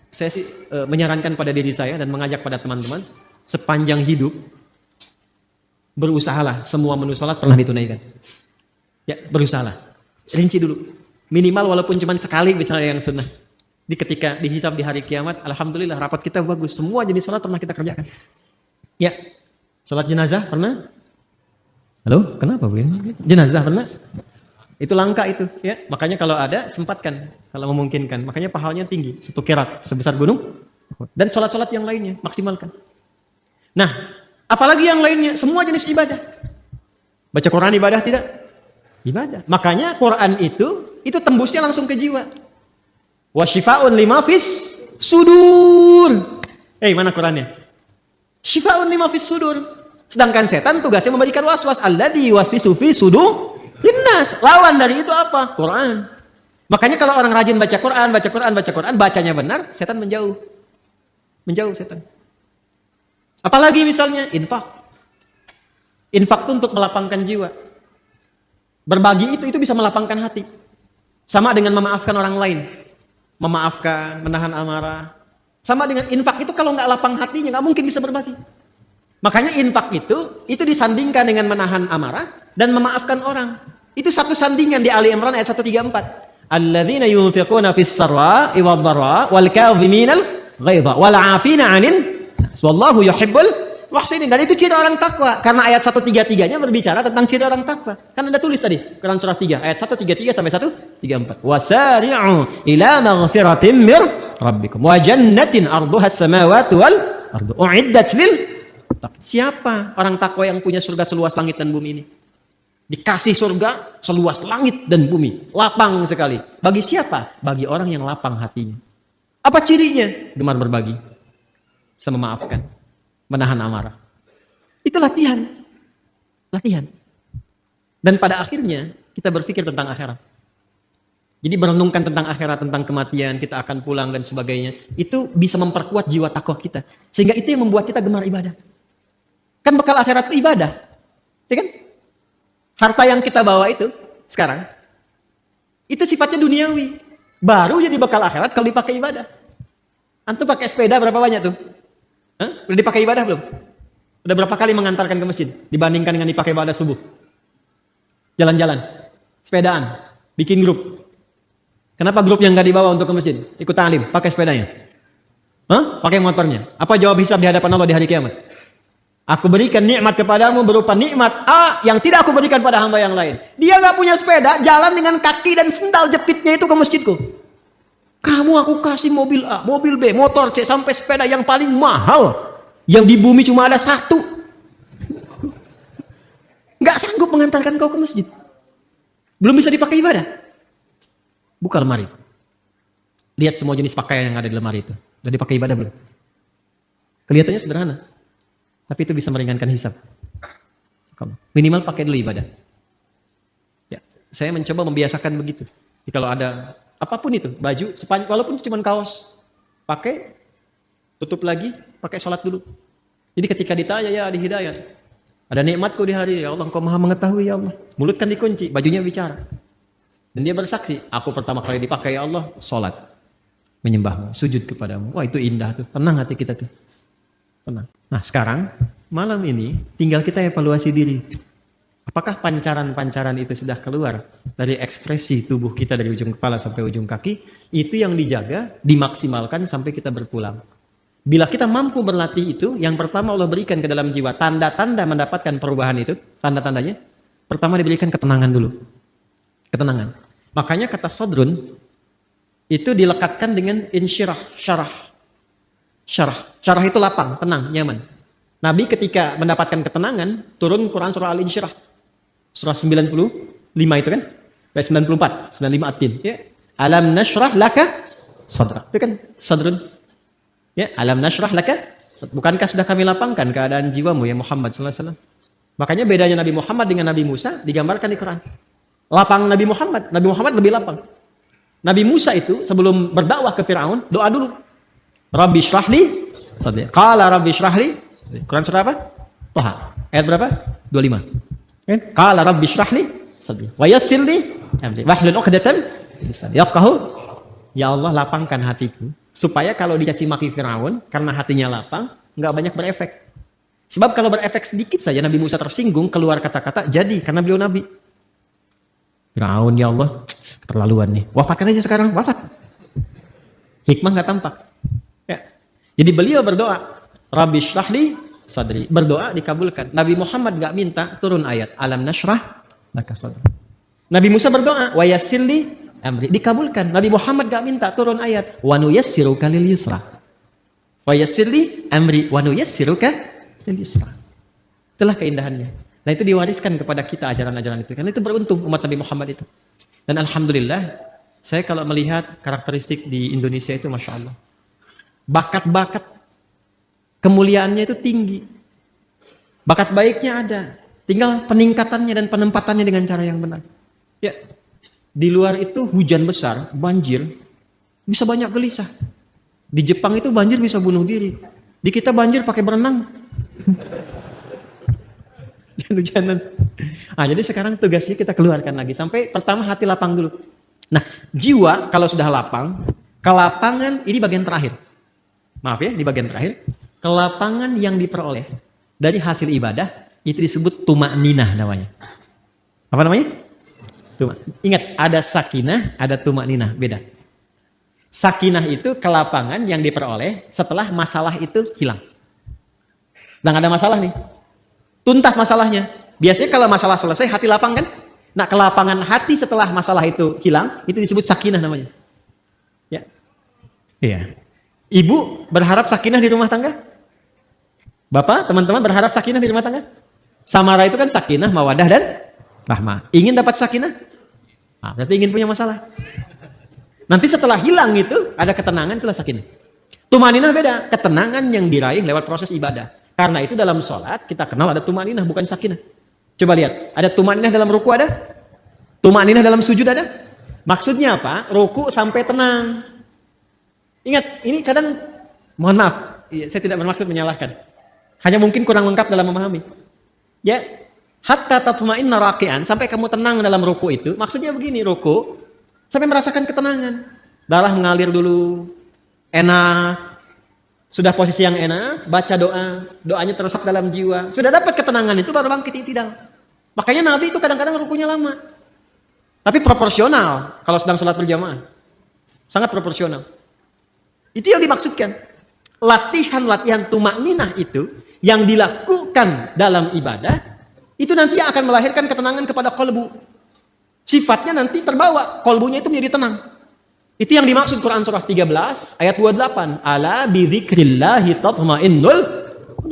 saya sih menyarankan pada diri saya dan mengajak pada teman-teman, sepanjang hidup, berusahalah semua menu sholat pernah ditunaikan. Ya, berusahalah. Rinci dulu. Minimal walaupun cuma sekali misalnya yang sunnah. Ketika dihisab di hari kiamat, alhamdulillah rapat kita bagus. Semua jenis sholat pernah kita kerjakan. Ya, sholat jenazah pernah? Halo, kenapa Bu? Jenazah pernah? Itu langka itu, ya. Makanya kalau ada sempatkan, kalau memungkinkan. Makanya pahalanya tinggi, 1 qirat sebesar gunung. Dan sholat-sholat yang lainnya maksimalkan. Nah, apalagi yang lainnya, semua jenis ibadah. Baca Quran ibadah tidak? Ibadah. Makanya Quran itu tembusnya langsung ke jiwa. Wa syifaa'un lima fis sudur. Mana Qurannya? Syifaa'un lima fis sudur. Sedangkan setan tugasnya memberikan waswas. Alladzi yuwaswisu fi sudur linnas. Lawan dari itu apa? Quran. Makanya kalau orang rajin baca Quran, bacanya benar, setan menjauh. Menjauh setan. Apalagi misalnya infak. Infak itu untuk melapangkan jiwa. Berbagi itu bisa melapangkan hati. Sama dengan memaafkan orang lain. Memaafkan, menahan amarah. Sama dengan infak itu kalau nggak lapang hatinya, nggak mungkin bisa berbagi. Makanya infak itu disandingkan dengan menahan amarah dan memaafkan orang. Itu satu sandingan di Ali Imran ayat 134. Alladzina yunfiquna fis sarra'i wad dharra wal kadhiminal ghaidha wal 'afina 'anil wallahu yuhibbul muhsinin. Dan itu ciri orang takwa. Karena ayat 133-nya berbicara tentang ciri orang takwa. Kan Anda tulis tadi, Quran surah 3, ayat 133 sampai 134. Wasari'u ila maghfiratin mir rabbikum wa jannatin arduhas samawati wal ardu uiddat lil muttaqin. Siapa orang takwa yang punya surga seluas langit dan bumi ini? Dikasih surga seluas langit dan bumi, lapang sekali. Bagi siapa? Bagi orang yang lapang hatinya. Apa cirinya? Gemar berbagi, bisa memaafkan, menahan amarah. Itu latihan. Latihan. Dan pada akhirnya kita berpikir tentang akhirat. Jadi merenungkan tentang akhirat, tentang kematian, kita akan pulang dan sebagainya. Itu bisa memperkuat jiwa takwa kita. Sehingga itu yang membuat kita gemar ibadah. Kan bekal akhirat itu ibadah. Ya kan? Harta yang kita bawa itu sekarang, itu sifatnya duniawi. Baru jadi bekal akhirat kalau dipakai ibadah. Antum pakai sepeda berapa banyak tuh? Hah? Udah dipakai ibadah belum? Udah berapa kali mengantarkan ke masjid dibandingkan dengan dipakai ibadah subuh? Jalan-jalan, sepedaan, bikin grup. Kenapa grup yang nggak dibawa untuk ke masjid? Ikut ta'lim, pakai sepedanya. Hah? Pakai motornya. Apa jawab hisab di hadapan Allah di hari kiamat? Aku berikan nikmat kepadamu berupa nikmat A yang tidak aku berikan pada hamba yang lain. Dia nggak punya sepeda, jalan dengan kaki dan sendal jepitnya itu ke masjidku. Kamu aku kasih mobil A, mobil B, motor C, sampai sepeda yang paling mahal. Yang di bumi cuma ada satu. Nggak sanggup mengantarkan kau ke masjid. Belum bisa dipakai ibadah. Buka lemari. Lihat semua jenis pakaian yang ada di lemari itu. Udah dipakai ibadah belum? Kelihatannya sederhana. Tapi itu bisa meringankan hisab. Minimal pakai dulu ibadah. Ya, saya mencoba membiasakan begitu. Jadi kalau ada apapun itu, baju, walaupun cuma kaos, pakai, tutup lagi, pakai sholat dulu. Jadi ketika ditanya, ya di hidayat, ada nikmatku di hari, ya Allah, Engkau maha mengetahui, ya Allah. Mulut kan dikunci, bajunya bicara. Dan dia bersaksi, aku pertama kali dipakai, ya Allah, sholat. Menyembahmu, sujud kepadamu. Wah, itu indah tuh, tenang hati kita tuh. Tenang. Nah sekarang, malam ini, tinggal kita evaluasi diri. Apakah pancaran-pancaran itu sudah keluar dari ekspresi tubuh kita dari ujung kepala sampai ujung kaki? Itu yang dijaga, dimaksimalkan sampai kita berpulang. Bila kita mampu berlatih itu, yang pertama Allah berikan ke dalam jiwa, tanda-tanda mendapatkan perubahan itu, tanda-tandanya, pertama diberikan ketenangan dulu. Ketenangan. Makanya kata sodrun, itu dilekatkan dengan insyirah, syarah. Syarah itu lapang, tenang, nyaman. Nabi ketika mendapatkan ketenangan, turun Quran surah Al-Insyirah. Surah 95 itu kan? 94, 95 At-Tin. Ya. Alam nashrah laka sadrak. Itu kan sadrun. Ya, alam nashrah laka. Bukankah sudah kami lapangkan keadaan jiwamu ya Muhammad sallallahu alaihi wasallam? Makanya bedanya Nabi Muhammad dengan Nabi Musa digambarkan di Quran. Lapang Nabi Muhammad lebih lapang. Nabi Musa itu sebelum berdakwah ke Firaun, doa dulu. Rabbi syrahli sadri. Qala rabbi syrahli. Quran surah apa? Toha. Ayat berapa? 25. Kan? Qala rabbi syrahli sadri. Wa yassir li amri. Wahlul 'uqdatam yafqahu. Ya Allah, lapangkan hatiku supaya kalau dicaci maki Firaun karena hatinya lapang, enggak banyak berefek. Sebab kalau berefek sedikit saja Nabi Musa tersinggung, keluar kata-kata jadi karena beliau nabi. Firaun, ya Allah, keterlaluan nih. Wafatkan aja sekarang, wafat. Hikmah enggak tampak. Ya. Jadi beliau berdoa, Rabbi syrahli sadri. Berdoa dikabulkan. Nabi Muhammad enggak minta turun ayat alam nashrah laka sadri. Nabi Musa berdoa, wa yassirli amri. Dikabulkan. Nabi Muhammad enggak minta turun ayat wa nuyassiruka lil yusra. Wa yassirli amri wa nuyassiruka lil yusra. Itulah keindahannya. Nah itu diwariskan kepada kita ajaran-ajaran itu. Karena itu beruntung umat Nabi Muhammad itu. Dan alhamdulillah, saya kalau melihat karakteristik di Indonesia itu Masya Allah. Bakat-bakat kemuliaannya itu tinggi. Bakat baiknya ada. Tinggal peningkatannya dan penempatannya dengan cara yang benar. Ya, di luar itu hujan besar, banjir, bisa banyak gelisah. Di Jepang itu banjir bisa bunuh diri. Di kita banjir pakai berenang. Hujanan. Nah, jadi sekarang tugasnya kita keluarkan lagi. Sampai pertama hati lapang dulu. Nah, jiwa kalau sudah lapang, kelapangan ini bagian terakhir. Maaf ya, di bagian terakhir. Kelapangan yang diperoleh dari hasil ibadah itu disebut tumakninah namanya. Apa namanya? Ingat, ada sakinah, ada tumakninah, beda. Sakinah itu kelapangan yang diperoleh setelah masalah itu hilang. Sedang ada masalah nih. Tuntas masalahnya. Biasanya kalau masalah selesai hati lapang kan? Nah, kelapangan hati setelah masalah itu hilang itu disebut sakinah namanya. Ya. Iya. Ibu berharap sakinah di rumah tangga? Bapak, teman-teman berharap sakinah di rumah tangga? Samara itu kan sakinah, mawadah, dan rahmah. Ingin dapat sakinah? Nah, berarti ingin punya masalah. Nanti setelah hilang itu, ada ketenangan, itulah sakinah. Tumaninah beda, ketenangan yang diraih lewat proses ibadah. Karena itu dalam sholat, kita kenal ada tumaninah, bukan sakinah. Coba lihat, ada tumaninah dalam ruku ada? Tumaninah dalam sujud ada? Maksudnya apa? Ruku sampai tenang. Ingat, ini kadang, mohon maaf, saya tidak bermaksud menyalahkan. Hanya mungkin kurang lengkap dalam memahami. Ya, hatta tatma'inna raki'an, sampai kamu tenang dalam ruku itu. Maksudnya begini, ruku sampai merasakan ketenangan. Darah mengalir dulu, enak. Sudah posisi yang enak, baca doa, doanya teresap dalam jiwa. Sudah dapat ketenangan itu baru bangkit i'tidal. Makanya Nabi itu kadang-kadang rukunya lama. Tapi proporsional kalau sedang sholat berjamaah. Sangat proporsional. Itu yang dimaksudkan. Latihan-latihan tumakninah itu yang dilakukan dalam ibadah, itu nanti akan melahirkan ketenangan kepada kolbu. Sifatnya nanti terbawa, kolbunya itu menjadi tenang. Itu yang dimaksud Quran surah 13 ayat 28. Ala bidzikrillahi tatma'innul.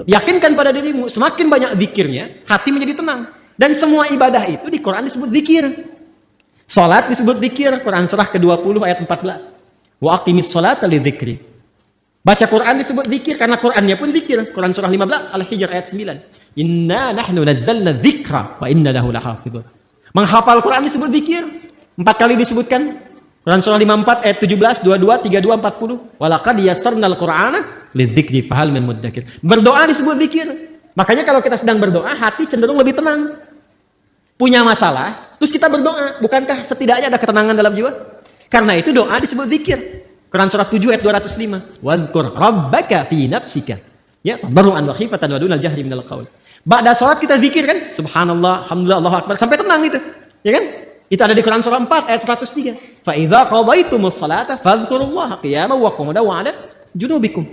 Yakinkan pada dirimu, semakin banyak zikirnya, hati menjadi tenang. Dan semua ibadah itu di Quran disebut zikir. Salat disebut zikir, Quran surah ke-20 ayat 14. Wa aqimis sholata lidzikri. Baca Quran disebut zikir karena Qurannya pun zikir. Quran surah 15 Al-Hijr ayat 9. Inna nahnu nazzalna dzikra wa inna lahu lahafidhun. Menghafal Quran disebut zikir. 4 kali disebutkan. Quran surah 54 ayat 17, 22, 32, 40. Walaqad yassarnal Qur'ana lidzikri fahal min muddakir. Berdoa disebut zikir. Makanya kalau kita sedang berdoa, hati cenderung lebih tenang. Punya masalah, terus kita berdoa. Bukankah setidaknya ada ketenangan dalam jiwa? Karena itu doa disebut zikir. Quran surah 7 ayat 205. Wadhkur rabbaka fi nafsika. Ya, tadarruan wa khifatan wa dunal jahri minal qaul. Ba'da salat kita zikir kan? Subhanallah, alhamdulillah, Allahu akbar sampai tenang itu. Ya kan? Itu ada di Quran surah 4 ayat 103. Fa idza qadaytumus salata fadhkurullaha qiyaman wa qu'udan wa 'ala junubikum.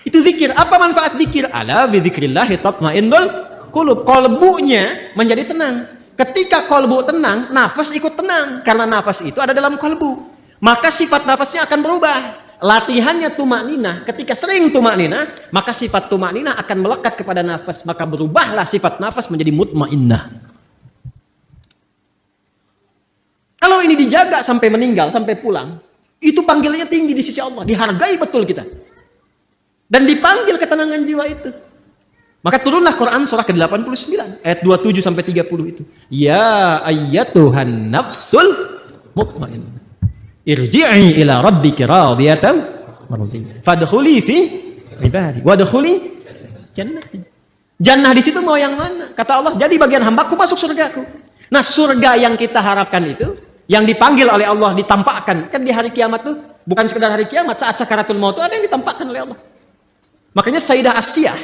Itu zikir. Apa manfaat zikir? Ala bi dzikrillahi tatma'innul qulub. Kolbunya menjadi tenang. Ketika kolbu tenang, nafas ikut tenang karena nafas itu ada dalam kolbu. Maka sifat nafasnya akan berubah. Latihannya tumakninah. Ketika sering tumakninah, maka sifat tumakninah akan melekat kepada nafas. Maka berubahlah sifat nafas menjadi mutmainnah. Kalau ini dijaga sampai meninggal, sampai pulang, itu panggilannya tinggi di sisi Allah. Dihargai betul kita. Dan dipanggil ketenangan jiwa itu. Maka turunlah Quran surah ke-89 ayat 27 sampai 30 itu. Ya ayyatuhan nafsul mutmainnah. Irji'i ila rabbiki radiyatan mardiyah. Fadkhuli fi ibadi wadkhuli jannati. Jannah di situ mau yang mana? Kata Allah, jadi bagian hambaku masuk surgaku. Nah, surga yang kita harapkan itu, yang dipanggil oleh Allah, ditampakkan. Kan di hari kiamat tuh, bukan sekedar hari kiamat, saat sakaratul maut itu ada yang ditampakkan oleh Allah. Makanya Sayyidah Asyah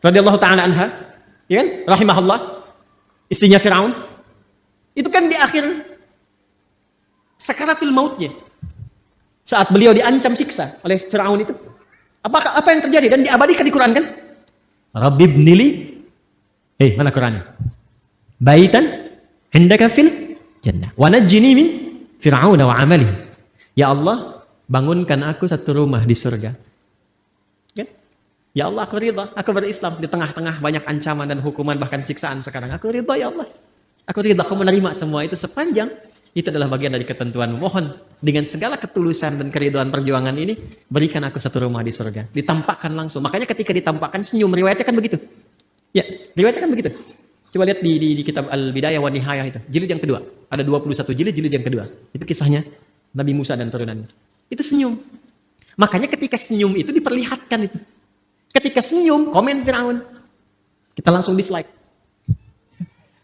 radhiyallahu ta'ala anha, ya kan? Rahimahullah, istrinya Firaun. Itu kan di akhir sakaratul mautnya, saat beliau diancam siksa oleh Firaun itu, apa yang terjadi? Dan diabadikan di Quran kan? Rabbi ibnili, mana Qurannya? Baitan indaka fil jannah wa najjini min fir'auna wa amalihi. Ya Allah, bangunkan aku satu rumah di surga. Kan? Ya Allah, aku ridha, aku berislam di tengah-tengah banyak ancaman dan hukuman bahkan siksaan sekarang. Aku ridha ya Allah. Aku ridha, aku menerima semua itu sepanjang itu adalah bagian dari ketentuan. Mohon dengan segala ketulusan dan keriduan perjuangan ini, berikan aku satu rumah di surga. Ditampakkan langsung. Makanya ketika ditampakkan senyum, riwayatnya kan begitu. Ya, riwayatnya kan begitu. Coba lihat di kitab Al-Bidayah wa Nihayah itu, jilid yang kedua. Ada 21 jilid yang kedua. Itu kisahnya Nabi Musa dan turunannya. Itu senyum. Makanya ketika senyum itu diperlihatkan itu. Ketika senyum, komen Firaun. Kita langsung dislike.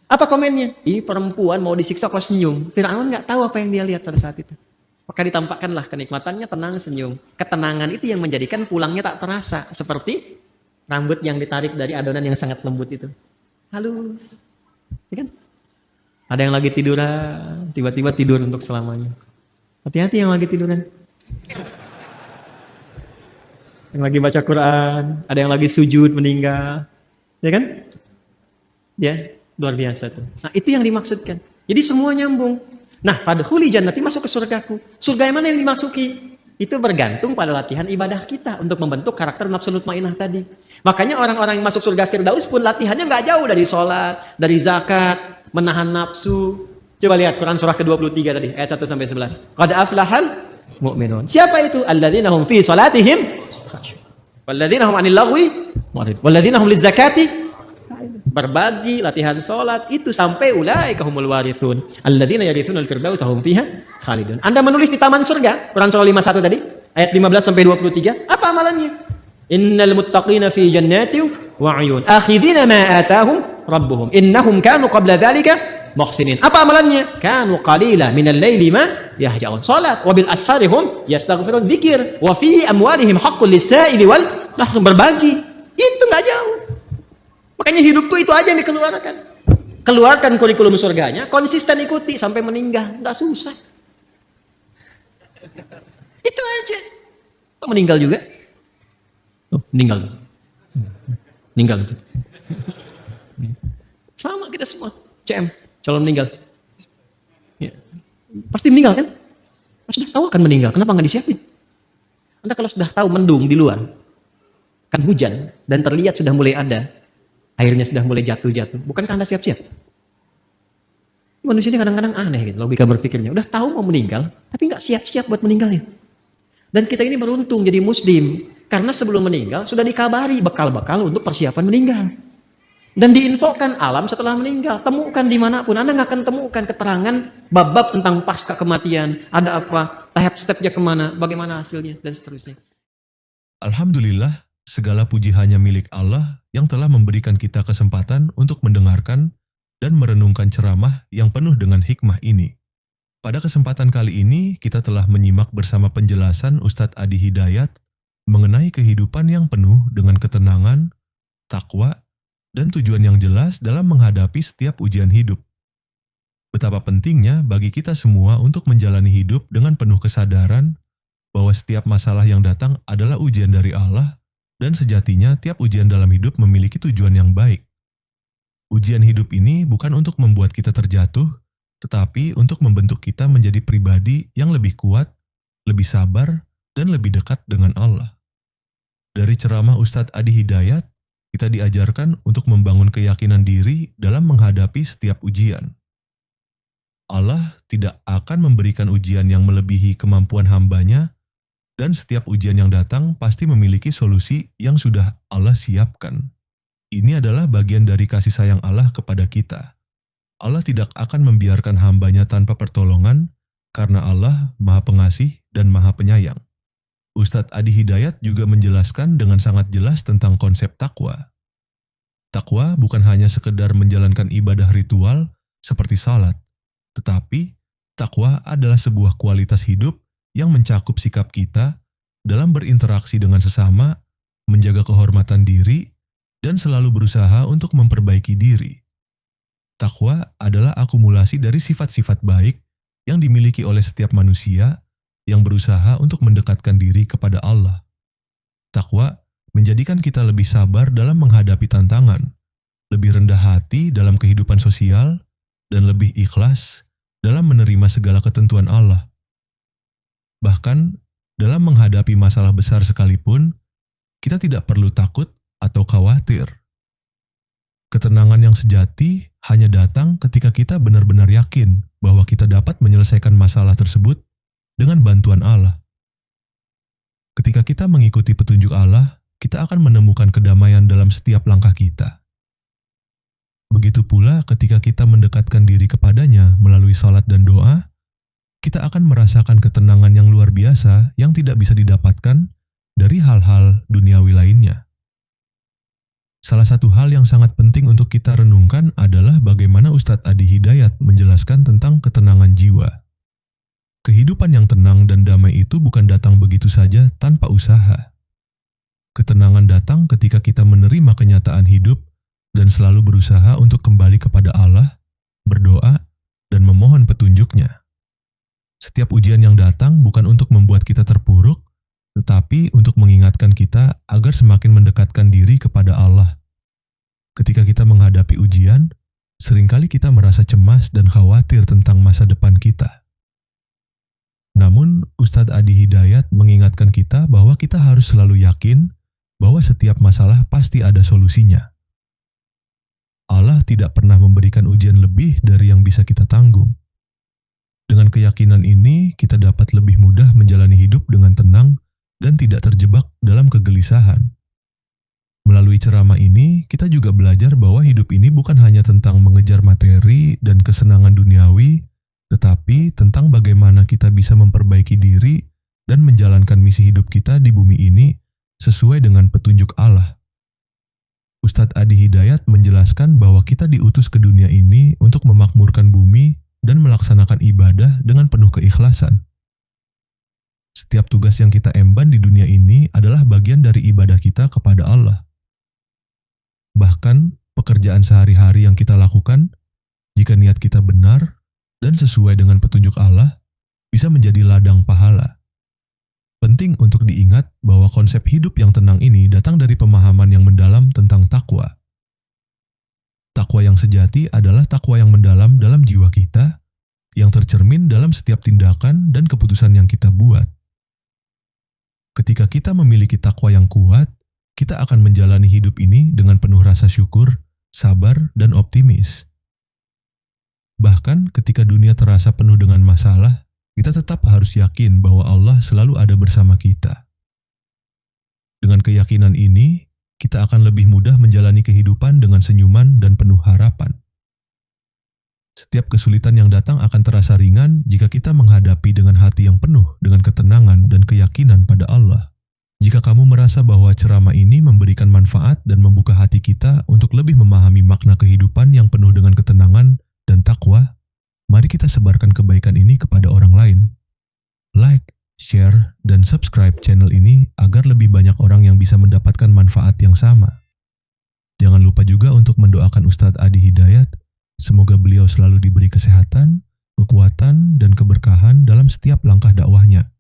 Apa komennya? Ih, perempuan mau disiksa kok senyum. Firaun nggak tahu apa yang dia lihat pada saat itu. Maka ditampakkanlah kenikmatannya, tenang, senyum. Ketenangan itu yang menjadikan pulangnya tak terasa. Seperti rambut yang ditarik dari adonan yang sangat lembut itu. Halus. Ya kan? Ada yang lagi tiduran, tiba-tiba tidur untuk selamanya. Hati-hati yang lagi tiduran. Yang lagi baca Quran, ada yang lagi sujud meninggal. Ya kan? Ya. Luar biasa tuh. Nah, itu yang dimaksudkan. Jadi semua nyambung. Nah, fadkhuli jannati, masuk ke surgaku. Surga yang mana yang dimasuki? itu bergantung pada latihan ibadah kita untuk membentuk karakter nafsul mutmainah tadi. Makanya orang-orang yang masuk surga Firdaus pun latihannya nggak jauh dari sholat, dari zakat, menahan nafsu. Coba lihat Quran surah ke-23 tadi, ayat 1 sampai 11. Qad aflahal mu'minun. Siapa itu? Alladzina hum fi salatihim walladzina hum 'anil lagwi mu'ridun walladzina hum lizakati. Berbagi, latihan sholat itu sampai ulaika humul warithun alladzina yarithunal firdausa hum fiha khalidun. Anda menulis di taman surga, Quran surah 51 tadi, ayat 15 sampai 23. Apa amalannya? Innal muttaqina fi jannatin wa 'uyun akhidhina ma atahum rabbuhum innahum kanu qabla dzalika muhsinin. Apa amalannya? Kanu qalila minal laili ma yahja'un. Salat wa bil asharihum yastaghfirun, dzikir, wa fi amwalihim haqqul lis-sa'ili wal mahrum, berbagi. Itu enggak jauh. Makanya hidup tuh itu aja yang dikeluarkan. Keluarkan kurikulum surganya, konsisten ikuti sampai meninggal, enggak susah. Itu aja. Kok meninggal juga? Oh, meninggal. Meninggal. Sama kita semua. CM, calon meninggal. Ya. Pasti meninggal kan? Sudah tahu akan meninggal, kenapa nggak disiapin? Anda kalau sudah tahu mendung di luar, kan hujan, dan terlihat sudah mulai ada, airnya sudah mulai jatuh-jatuh, bukankah Anda siap-siap? Manusia ini kadang-kadang aneh gitu, logika berpikirnya. Udah tahu mau meninggal, tapi nggak siap-siap buat meninggalnya. Dan kita ini beruntung jadi muslim, karena sebelum meninggal sudah dikabari bekal-bekal untuk persiapan meninggal. Dan diinfokan alam setelah meninggal. Temukan dimanapun, Anda nggak akan temukan keterangan bab-bab tentang pasca kematian. Ada apa, tahap stepnya kemana, bagaimana hasilnya, dan seterusnya. Alhamdulillah, segala puji hanya milik Allah yang telah memberikan kita kesempatan untuk mendengarkan dan merenungkan ceramah yang penuh dengan hikmah ini. Pada kesempatan kali ini, kita telah menyimak bersama penjelasan Ustadz Adi Hidayat mengenai kehidupan yang penuh dengan ketenangan, takwa, dan tujuan yang jelas dalam menghadapi setiap ujian hidup. Betapa pentingnya bagi kita semua untuk menjalani hidup dengan penuh kesadaran bahwa setiap masalah yang datang adalah ujian dari Allah, dan sejatinya tiap ujian dalam hidup memiliki tujuan yang baik. Ujian hidup ini bukan untuk membuat kita terjatuh, tetapi untuk membentuk kita menjadi pribadi yang lebih kuat, lebih sabar, dan lebih dekat dengan Allah. Dari ceramah Ustadz Adi Hidayat, kita diajarkan untuk membangun keyakinan diri dalam menghadapi setiap ujian. Allah tidak akan memberikan ujian yang melebihi kemampuan hambanya, dan setiap ujian yang datang pasti memiliki solusi yang sudah Allah siapkan. Ini adalah bagian dari kasih sayang Allah kepada kita. Allah tidak akan membiarkan hambanya tanpa pertolongan, karena Allah Maha Pengasih dan Maha Penyayang. Ustadz Adi Hidayat juga menjelaskan dengan sangat jelas tentang konsep takwa. Takwa bukan hanya sekedar menjalankan ibadah ritual seperti salat, tetapi takwa adalah sebuah kualitas hidup yang mencakup sikap kita dalam berinteraksi dengan sesama, menjaga kehormatan diri, dan selalu berusaha untuk memperbaiki diri. Takwa adalah akumulasi dari sifat-sifat baik yang dimiliki oleh setiap manusia yang berusaha untuk mendekatkan diri kepada Allah. Takwa menjadikan kita lebih sabar dalam menghadapi tantangan, lebih rendah hati dalam kehidupan sosial, dan lebih ikhlas dalam menerima segala ketentuan Allah. Bahkan, dalam menghadapi masalah besar sekalipun, kita tidak perlu takut atau khawatir. Ketenangan yang sejati hanya datang ketika kita benar-benar yakin bahwa kita dapat menyelesaikan masalah tersebut dengan bantuan Allah. Ketika kita mengikuti petunjuk Allah, kita akan menemukan kedamaian dalam setiap langkah kita. Begitu pula ketika kita mendekatkan diri kepadanya melalui salat dan doa, kita akan merasakan ketenangan yang luar biasa yang tidak bisa didapatkan dari hal-hal duniawi lainnya. Salah satu hal yang sangat penting untuk kita renungkan adalah bagaimana Ustadz Adi Hidayat menjelaskan tentang ketenangan jiwa. Kehidupan yang tenang dan damai itu bukan datang begitu saja tanpa usaha. Ketenangan datang ketika kita menerima kenyataan hidup dan selalu berusaha untuk kembali kepada Allah, berdoa, dan memohon petunjuknya. Setiap ujian yang datang bukan untuk membuat kita terpuruk, tetapi untuk mengingatkan kita agar semakin mendekatkan diri kepada Allah. Ketika kita menghadapi ujian, seringkali kita merasa cemas dan khawatir tentang masa depan kita. Namun, Ustadz Adi Hidayat mengingatkan kita bahwa kita harus selalu yakin bahwa setiap masalah pasti ada solusinya. Allah tidak pernah memberikan ujian lebih dari yang bisa kita tanggung. Dengan keyakinan ini, kita dapat lebih mudah menjalani hidup dengan tenang dan tidak terjebak dalam kegelisahan. Melalui ceramah ini, kita juga belajar bahwa hidup ini bukan hanya tentang mengejar materi dan kesenangan duniawi, tetapi tentang bagaimana kita bisa memperbaiki diri dan menjalankan misi hidup kita di bumi ini sesuai dengan petunjuk Allah. Ustadz Adi Hidayat menjelaskan bahwa kita diutus ke dunia ini untuk memakmurkan bumi dan melaksanakan ibadah dengan penuh keikhlasan. Setiap tugas yang kita emban di dunia ini adalah bagian dari ibadah kita kepada Allah. Bahkan pekerjaan sehari-hari yang kita lakukan, jika niat kita benar dan sesuai dengan petunjuk Allah, bisa menjadi ladang pahala. Penting untuk diingat bahwa konsep hidup yang tenang ini datang dari pemahaman yang mendalam tentang takwa. Takwa yang sejati adalah takwa yang mendalam dalam jiwa kita, yang tercermin dalam setiap tindakan dan keputusan yang kita buat. Ketika kita memiliki takwa yang kuat, kita akan menjalani hidup ini dengan penuh rasa syukur, sabar, dan optimis. Bahkan ketika dunia terasa penuh dengan masalah, kita tetap harus yakin bahwa Allah selalu ada bersama kita. Dengan keyakinan ini, kita akan lebih mudah menjalani kehidupan dengan senyuman dan penuh harapan. Setiap kesulitan yang datang akan terasa ringan jika kita menghadapi dengan hati yang penuh dengan ketenangan dan keyakinan pada Allah. Jika kamu merasa bahwa ceramah ini memberikan manfaat dan membuka hati kita untuk lebih memahami makna kehidupan yang penuh dengan ketenangan dan takwa, mari kita sebarkan kebaikan ini kepada orang lain. Like, share, dan subscribe channel ini agar lebih banyak orang yang bisa mendapatkan manfaat yang sama. Jangan lupa juga untuk mendoakan Ustadz Adi Hidayat. Semoga beliau selalu diberi kesehatan, kekuatan, dan keberkahan dalam setiap langkah dakwahnya.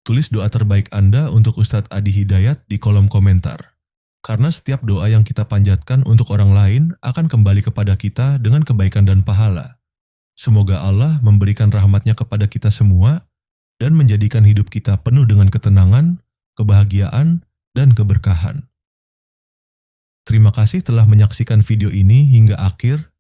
Tulis doa terbaik Anda untuk Ustadz Adi Hidayat di kolom komentar. Karena setiap doa yang kita panjatkan untuk orang lain akan kembali kepada kita dengan kebaikan dan pahala. Semoga Allah memberikan rahmatnya kepada kita semua dan menjadikan hidup kita penuh dengan ketenangan, kebahagiaan, dan keberkahan. Terima kasih telah menyaksikan video ini hingga akhir.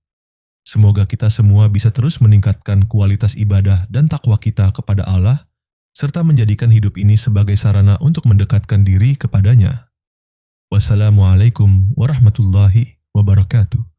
Semoga kita semua bisa terus meningkatkan kualitas ibadah dan takwa kita kepada Allah, serta menjadikan hidup ini sebagai sarana untuk mendekatkan diri kepadanya. Wassalamualaikum warahmatullahi wabarakatuh.